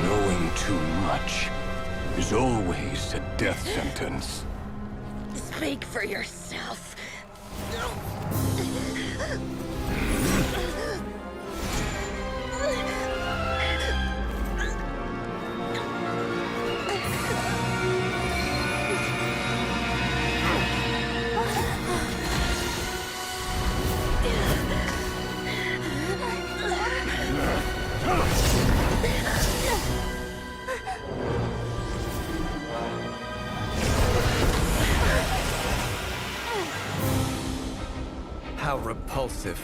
[SPEAKER 5] Knowing too much is always a death sentence.
[SPEAKER 3] Speak for yourself.
[SPEAKER 14] How repulsive.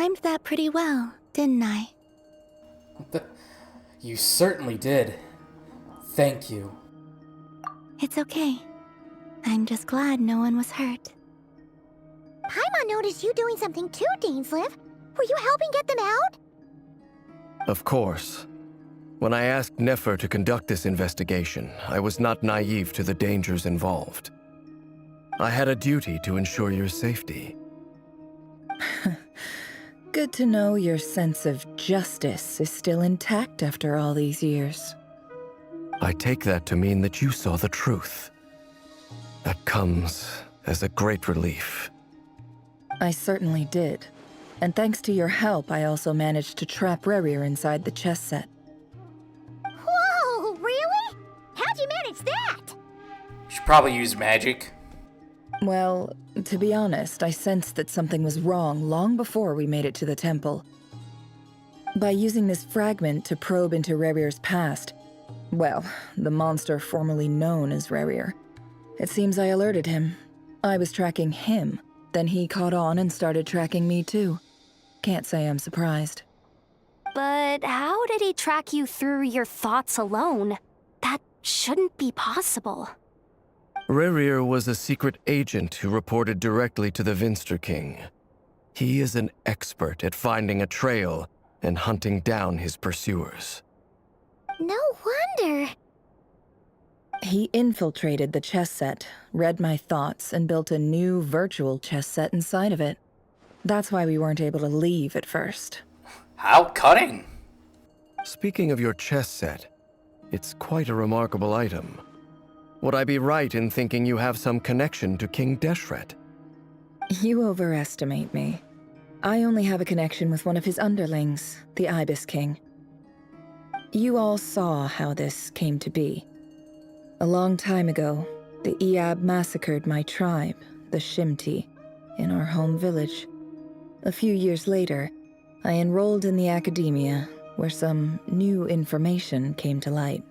[SPEAKER 15] timed that pretty well, didn't I?
[SPEAKER 2] You certainly did. Thank you.
[SPEAKER 15] It's okay. I'm just glad no one was hurt.
[SPEAKER 16] Paimon noticed you doing something too, Dainsleif. Were you helping get them out?
[SPEAKER 14] Of course. When I asked Nefer to conduct this investigation, I was not naive to the dangers involved. I had a duty to ensure your safety.
[SPEAKER 3] Good to know your sense of justice is still intact after all these years.
[SPEAKER 14] I take that to mean that you saw the truth. That comes as a great relief.
[SPEAKER 3] I certainly did. And thanks to your help, I also managed to trap Rerir inside the chess set.
[SPEAKER 16] Whoa, really? How'd you manage that?
[SPEAKER 2] Should probably use magic.
[SPEAKER 3] Well, to be honest, I sensed that something was wrong long before we made it to the temple. By using this fragment to probe into Rerir's past, well, the monster formerly known as Rerir, it seems I alerted him. I was tracking him, then he caught on and started tracking me too. Can't say I'm surprised.
[SPEAKER 4] But how did he track you through your thoughts alone? That shouldn't be possible.
[SPEAKER 14] Rerir was a secret agent who reported directly to the Vinster King. He is an expert at finding a trail and hunting down his pursuers.
[SPEAKER 16] No wonder.
[SPEAKER 3] He infiltrated the chess set, read my thoughts, and built a new virtual chess set inside of it. That's why we weren't able to leave at first.
[SPEAKER 2] How cunning!
[SPEAKER 14] Speaking of your chess set, it's quite a remarkable item. Would I be right in thinking you have some connection to King Deshret?
[SPEAKER 3] You overestimate me. I only have a connection with one of his underlings, the Ibis King. You all saw how this came to be. A long time ago, the Iab massacred my tribe, the Shimti, in our home village. A few years later, I enrolled in the academia, where some new information came to light.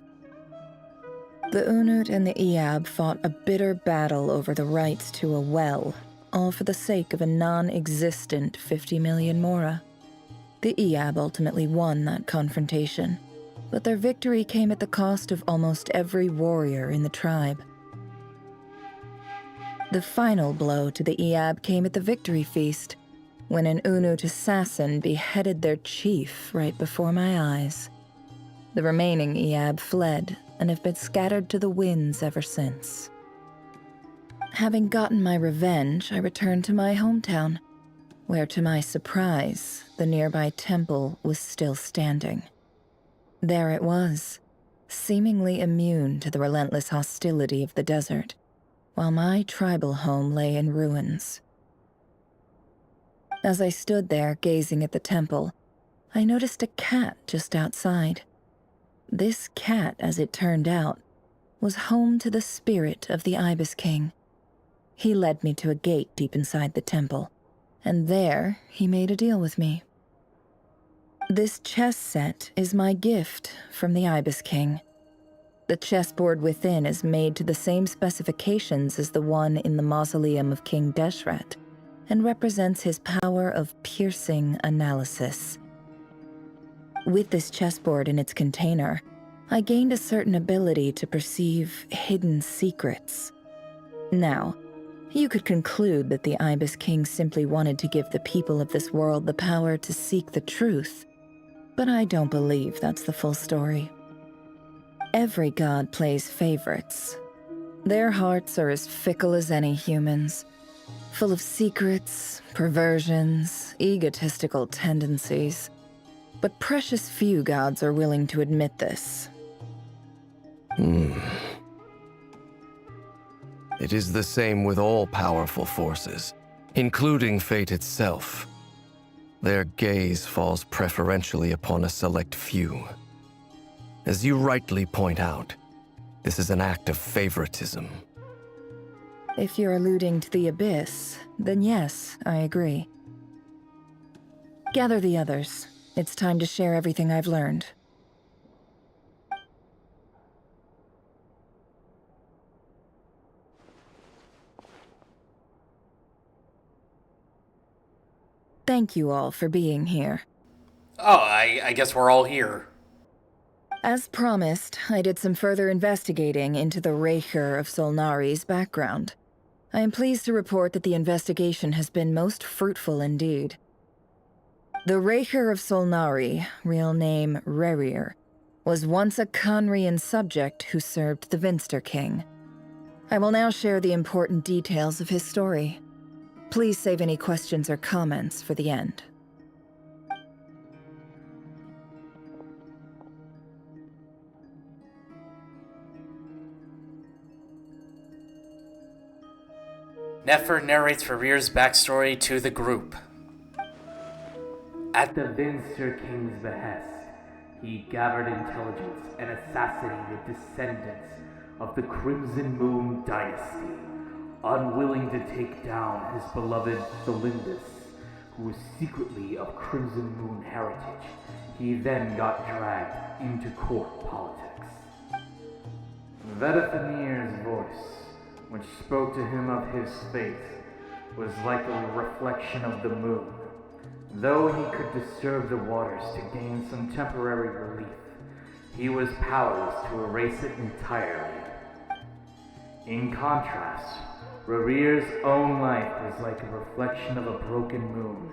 [SPEAKER 3] The Unut and the Iab fought a bitter battle over the rights to a well, all for the sake of a non-existent 50 million mora. The Iab ultimately won that confrontation, but their victory came at the cost of almost every warrior in the tribe. The final blow to the Iab came at the victory feast, when an Unut assassin beheaded their chief right before my eyes. The remaining Iab fled and have been scattered to the winds ever since. Having gotten my revenge, I returned to my hometown, where to my surprise, the nearby temple was still standing. There it was, seemingly immune to the relentless hostility of the desert, while my tribal home lay in ruins. As I stood there gazing at the temple, I noticed a cat just outside. This cat, as it turned out, was home to the spirit of the Ibis King. He led me to a gate deep inside the temple, and there he made a deal with me. This chess set is my gift from the Ibis King. The chessboard within is made to the same specifications as the one in the mausoleum of King Deshret, and represents his power of piercing analysis. With this chessboard in its container, I gained a certain ability to perceive hidden secrets. Now, you could conclude that the Ibis King simply wanted to give the people of this world the power to seek the truth, but I don't believe that's the full story. Every god plays favorites. Their hearts are as fickle as any human's, full of secrets, perversions, egotistical tendencies. But precious few gods are willing to admit this.
[SPEAKER 14] It is the same with all powerful forces, including fate itself. Their gaze falls preferentially upon a select few. As you rightly point out, this is an act of favoritism.
[SPEAKER 3] If you're alluding to the Abyss, then yes, I agree. Gather the others. It's time to share everything I've learned. Thank you all for being here.
[SPEAKER 2] Oh, I guess we're all here.
[SPEAKER 3] As promised, I did some further investigating into the Rerir of Solnari's background. I am pleased to report that the investigation has been most fruitful indeed. The Rerir of Solnari, real name Rerir, was once a Khanrian subject who served the Vinster King. I will now share the important details of his story. Please save any questions or comments for the end.
[SPEAKER 2] Nefer narrates Rerir's backstory to the group. At the Vinster King's behest, he gathered intelligence and assassinated descendants of the Crimson Moon dynasty, unwilling to take down his beloved Tholindus, who was secretly of Crimson Moon heritage. He then got dragged into court politics. Vedethanir's voice, which spoke to him of his fate, was like a reflection of the moon. Though he could disturb the waters to gain some temporary relief, he was powerless to erase it entirely. In contrast, Rerir's own life was like a reflection of a broken moon.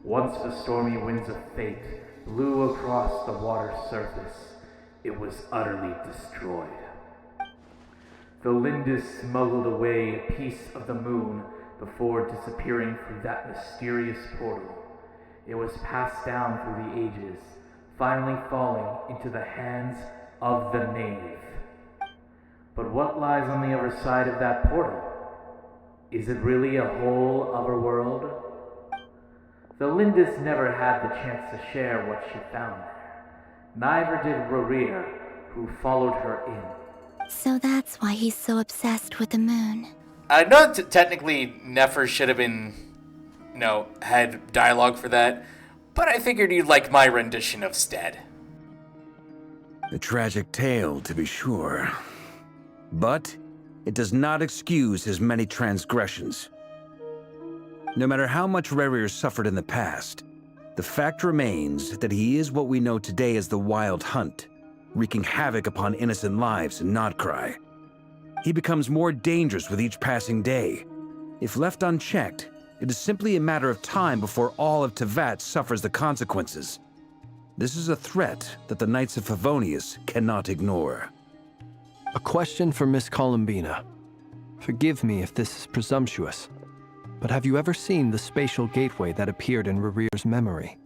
[SPEAKER 2] Once the stormy winds of fate blew across the water's surface, it was utterly destroyed. Tholindus smuggled away a piece of the moon before disappearing through that mysterious portal. It was passed down through the ages, finally falling into the hands of the knave. But what lies on the other side of that portal? Is it really a whole other world? Tholindus never had the chance to share what she found there. Neither did Rerir, who followed her in.
[SPEAKER 15] So that's why he's so obsessed with the moon.
[SPEAKER 2] I know technically Nefer should have been, had dialogue for that, but I figured you'd like my rendition instead.
[SPEAKER 17] A tragic tale, to be sure. But it does not excuse his many transgressions. No matter how much Rerir suffered in the past, the fact remains that he is what we know today as the Wild Hunt, wreaking havoc upon innocent lives in Nod-Krai. He becomes more dangerous with each passing day. If left unchecked, it is simply a matter of time before all of Teyvat suffers the consequences. This is a threat that the Knights of Favonius cannot ignore.
[SPEAKER 18] A question for Miss Columbina. Forgive me if this is presumptuous, but have you ever seen the spatial gateway that appeared in Rerir's memory?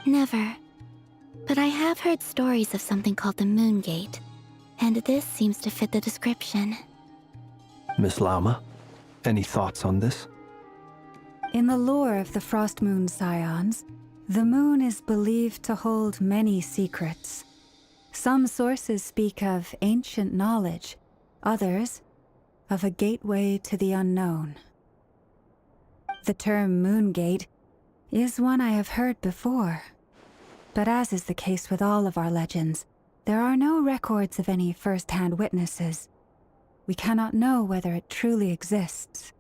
[SPEAKER 15] Never. But I have heard stories of something called the Moon Gate, and this seems to fit the description.
[SPEAKER 18] Miss Lauma, any thoughts on this?
[SPEAKER 1] In the lore of the Frost Moon Scions, the moon is believed to hold many secrets. Some sources speak of ancient knowledge, others of a gateway to the unknown. The term Moon Gate is one I have heard before. But as is the case with all of our legends, there are no records of any first-hand witnesses. We cannot know whether it truly exists.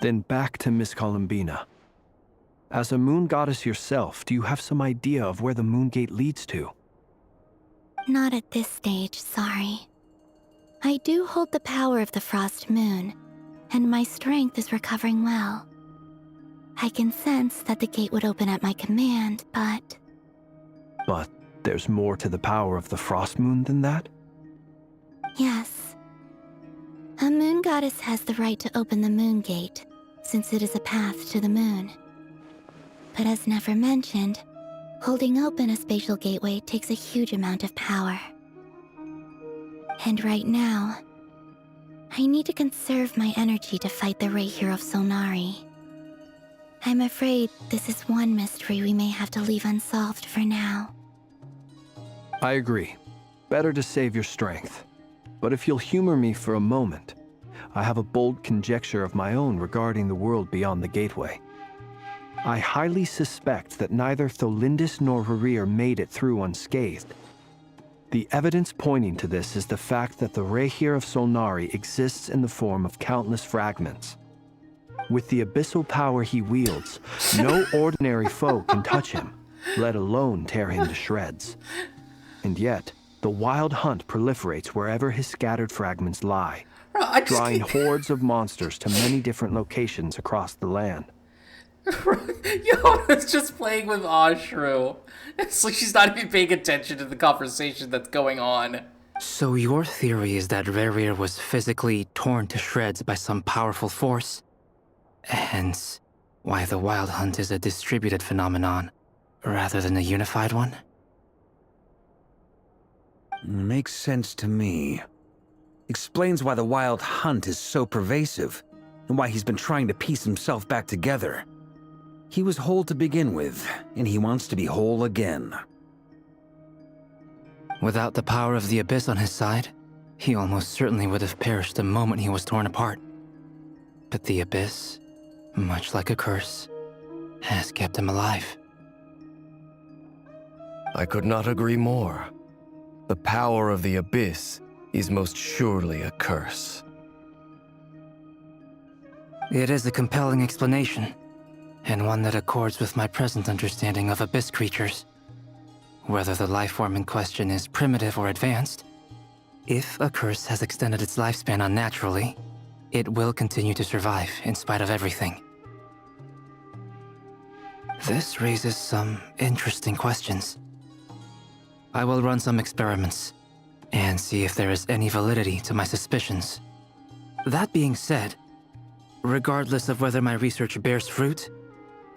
[SPEAKER 18] Then back to Miss Columbina. As a moon goddess yourself, do you have some idea of where the Moon Gate leads to?
[SPEAKER 15] Not at this stage, sorry. I do hold the power of the Frost Moon, and my strength is recovering well. I can sense that the gate would open at my command, but...
[SPEAKER 18] But there's more to the power of the Frost Moon than that?
[SPEAKER 15] Yes. A moon goddess has the right to open the Moon Gate, since it is a path to the moon. But as Nefer mentioned, holding open a spatial gateway takes a huge amount of power. And right now, I need to conserve my energy to fight the Rerir of Solnari. I'm afraid this is one mystery we may have to leave unsolved for now.
[SPEAKER 18] I agree. Better to save your strength. But if you'll humor me for a moment, I have a bold conjecture of my own regarding the world beyond the gateway. I highly suspect that neither Tholindus nor Rerir made it through unscathed. The evidence pointing to this is the fact that the Rerir of Solnari exists in the form of countless fragments. With the abyssal power he wields, no ordinary foe can touch him, let alone tear him to shreds. And yet, the wild hunt proliferates wherever his scattered fragments lie, drawing hordes of monsters to many different locations across the land.
[SPEAKER 2] Yehoda's just playing with Ashru. It's like she's not even paying attention to the conversation that's going on.
[SPEAKER 19] So your theory is that Rerir was physically torn to shreds by some powerful force? Hence, why the Wild Hunt is a distributed phenomenon, rather than a unified one?
[SPEAKER 17] Makes sense to me. Explains why the Wild Hunt is so pervasive, and why he's been trying to piece himself back together. He was whole to begin with, and he wants to be whole again.
[SPEAKER 19] Without the power of the Abyss on his side, he almost certainly would have perished the moment he was torn apart. But the Abyss, much like a curse, has kept him alive.
[SPEAKER 14] I could not agree more. The power of the Abyss is most surely a curse.
[SPEAKER 19] It is a compelling explanation, and one that accords with my present understanding of Abyss creatures. Whether the life form in question is primitive or advanced, if a curse has extended its lifespan unnaturally, it will continue to survive in spite of everything. This raises some interesting questions. I will run some experiments and see if there is any validity to my suspicions. That being said, regardless of whether my research bears fruit,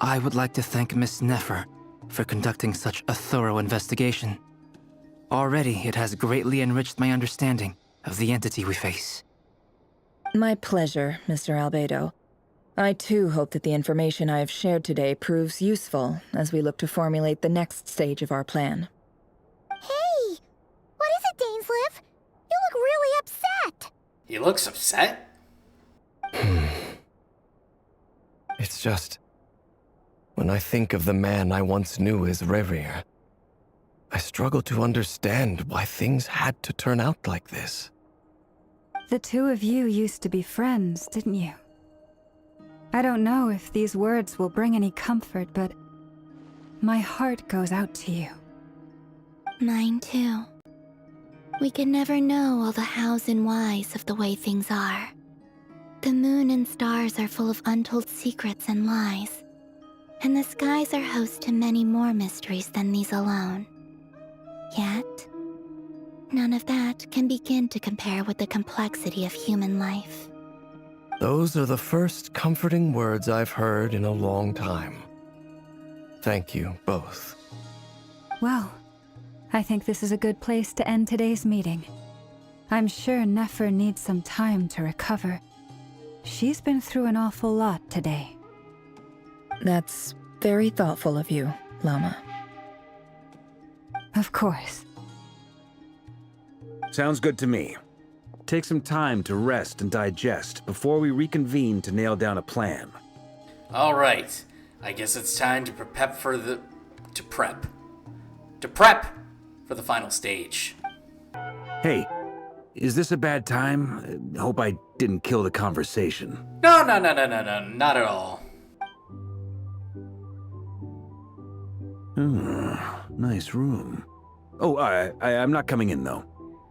[SPEAKER 19] I would like to thank Miss Nefer for conducting such a thorough investigation. Already, it has greatly enriched my understanding of the entity we face.
[SPEAKER 3] My pleasure, Mr. Albedo. I too hope that the information I have shared today proves useful as we look to formulate the next stage of our plan.
[SPEAKER 16] Hey! What is it, Dainsleif? You look really upset!
[SPEAKER 2] He looks upset?
[SPEAKER 14] It's just... when I think of the man I once knew as Rerir, I struggle to understand why things had to turn out like this.
[SPEAKER 1] The two of you used to be friends, didn't you? I don't know if these words will bring any comfort, but my heart goes out to you.
[SPEAKER 15] Mine too. We could never know all the hows and whys of the way things are. The moon and stars are full of untold secrets and lies, and the skies are host to many more mysteries than these alone. Yet, none of that can begin to compare with the complexity of human life.
[SPEAKER 14] Those are the first comforting words I've heard in a long time. Thank you, both.
[SPEAKER 1] Well, I think this is a good place to end today's meeting. I'm sure Nefer needs some time to recover. She's been through an awful lot today.
[SPEAKER 3] That's very thoughtful of you, Lama.
[SPEAKER 1] Of course.
[SPEAKER 17] Sounds good to me. Take some time to rest and digest before we reconvene to nail down a plan.
[SPEAKER 2] Alright. I guess it's time to prep for the final stage.
[SPEAKER 17] Hey, is this a bad time? Hope I didn't kill the conversation.
[SPEAKER 2] No, not at all.
[SPEAKER 17] Nice room. Oh, I'm not coming in, though.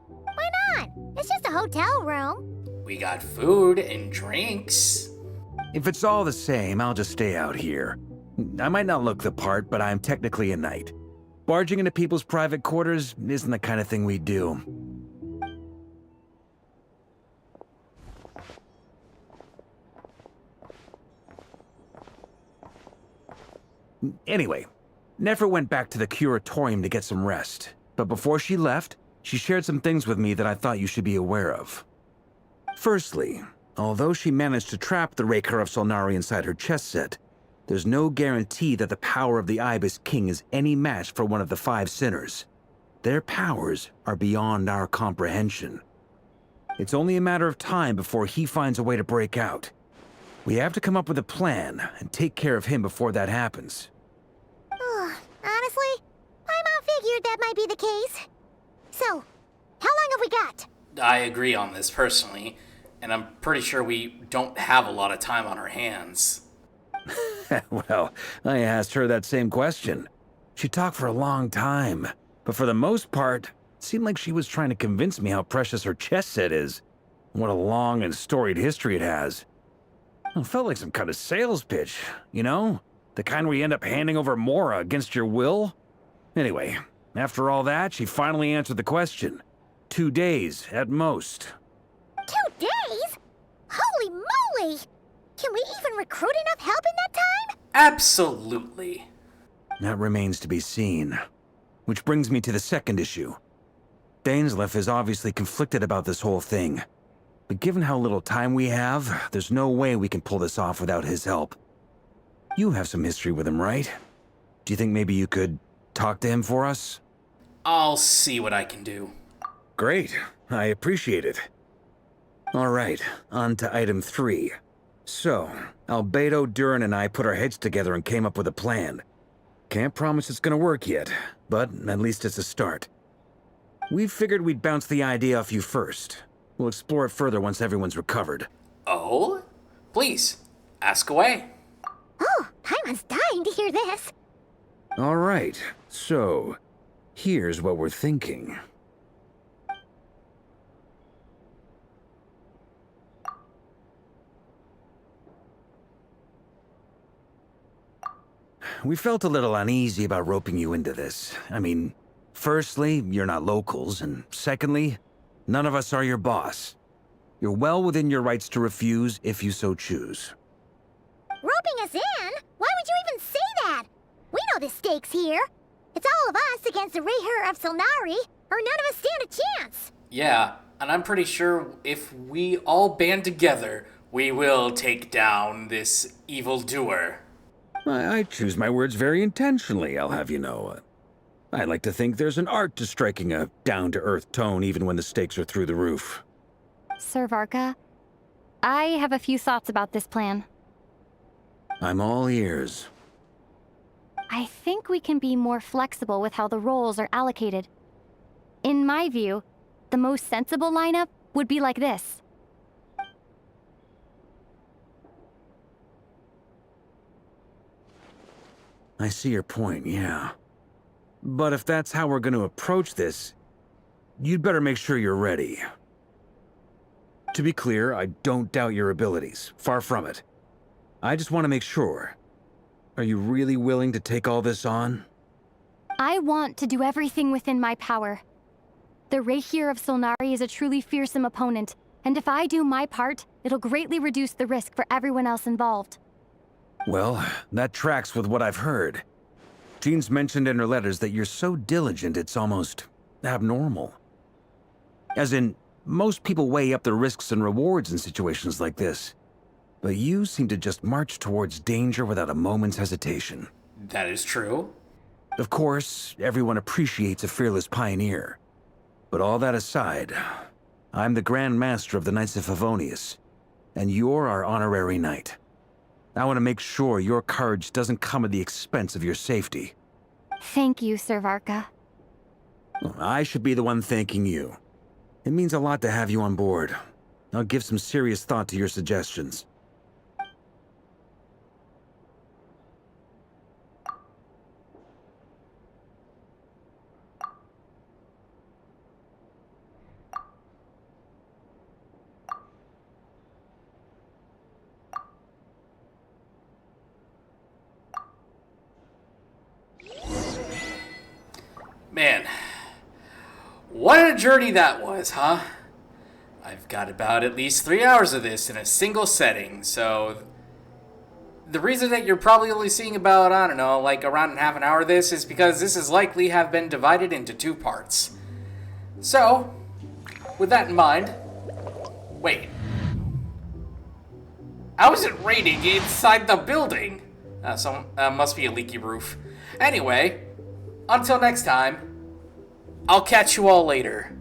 [SPEAKER 16] Why not? It's just a hotel room.
[SPEAKER 2] We got food and drinks.
[SPEAKER 17] If it's all the same, I'll just stay out here. I might not look the part, but I'm technically a knight. Barging into people's private quarters isn't the kind of thing we do. Anyway, Nefer went back to the curatorium to get some rest. But before she left, she shared some things with me that I thought you should be aware of. Firstly, although she managed to trap the Rerir of Solnari inside her chest set, there's no guarantee that the power of the Ibis King is any match for one of the 5 sinners. Their powers are beyond our comprehension. It's only a matter of time before he finds a way to break out. We have to come up with a plan and take care of him before that happens.
[SPEAKER 16] Honestly, Paimon figured that might be the case. So, how long have we got?
[SPEAKER 2] I agree on this personally. and I'm pretty sure we don't have a lot of time on our hands.
[SPEAKER 17] Well, I asked her that same question. She talked for a long time, but for the most part, it seemed like she was trying to convince me how precious her chess set is, and what a long and storied history it has. It felt like some kind of sales pitch, you know? The kind where you end up handing over Mora against your will? Anyway, after all that, she finally answered the question. 2 days, at most.
[SPEAKER 16] 2 days? Holy moly! Can we even recruit enough help in that time?
[SPEAKER 2] Absolutely.
[SPEAKER 17] That remains to be seen. Which brings me to the second issue. Dainsleif is obviously conflicted about this whole thing. But given how little time we have, there's no way we can pull this off without his help. You have some history with him, right? Do you think maybe you could talk to him for us?
[SPEAKER 2] I'll see what I can do.
[SPEAKER 17] Great. I appreciate it. All right, on to item 3. So, Albedo, Durin, and I put our heads together and came up with a plan. Can't promise it's gonna work yet, but at least it's a start. We figured we'd bounce the idea off you first. We'll explore it further once everyone's recovered.
[SPEAKER 2] Oh? Please, ask away.
[SPEAKER 16] Oh, Paimon's dying to hear this.
[SPEAKER 17] All right, so here's what we're thinking. We felt a little uneasy about roping you into this. I mean, firstly, you're not locals, and secondly, none of us are your boss. You're well within your rights to refuse if you so choose.
[SPEAKER 16] Roping us in? Why would you even say that? We know the stakes here. It's all of us against the Rerir of Solnari, or none of us stand a chance.
[SPEAKER 2] Yeah, and I'm pretty sure if we all band together, we will take down this evildoer.
[SPEAKER 17] I choose my words very intentionally, I'll have you know. I like to think there's an art to striking a down-to-earth tone even when the stakes are through the roof.
[SPEAKER 4] Sir Varka, I have a few thoughts about this plan.
[SPEAKER 17] I'm all ears.
[SPEAKER 4] I think we can be more flexible with how the roles are allocated. In my view, the most sensible lineup would be like this.
[SPEAKER 17] I see your point, yeah. But if that's how we're going to approach this, you'd better make sure you're ready. To be clear, I don't doubt your abilities. Far from it. I just want to make sure. Are you really willing to take all this on?
[SPEAKER 4] I want to do everything within my power. The Rerir of Solnari is a truly fearsome opponent, and if I do my part, it'll greatly reduce the risk for everyone else involved.
[SPEAKER 17] Well, that tracks with what I've heard. Jean's mentioned in her letters that you're so diligent it's almost abnormal. As in, most people weigh up the risks and rewards in situations like this. But you seem to just march towards danger without a moment's hesitation.
[SPEAKER 2] That is true.
[SPEAKER 17] Of course, everyone appreciates a fearless pioneer. But all that aside, I'm the Grand Master of the Knights of Favonius, and you're our honorary knight. I want to make sure your courage doesn't come at the expense of your safety.
[SPEAKER 4] Thank you, Sir Varka.
[SPEAKER 17] I should be the one thanking you. It means a lot to have you on board. I'll give some serious thought to your suggestions.
[SPEAKER 2] Man, what a journey that was, huh? I've got about at least 3 hours of this in a single setting, so the reason that you're probably only seeing about, I don't know, like around half an hour of this is because this is likely have been divided into 2 parts. So, with that in mind, wait. How is it raining inside the building? Must be a leaky roof. Anyway, until next time, I'll catch you all later.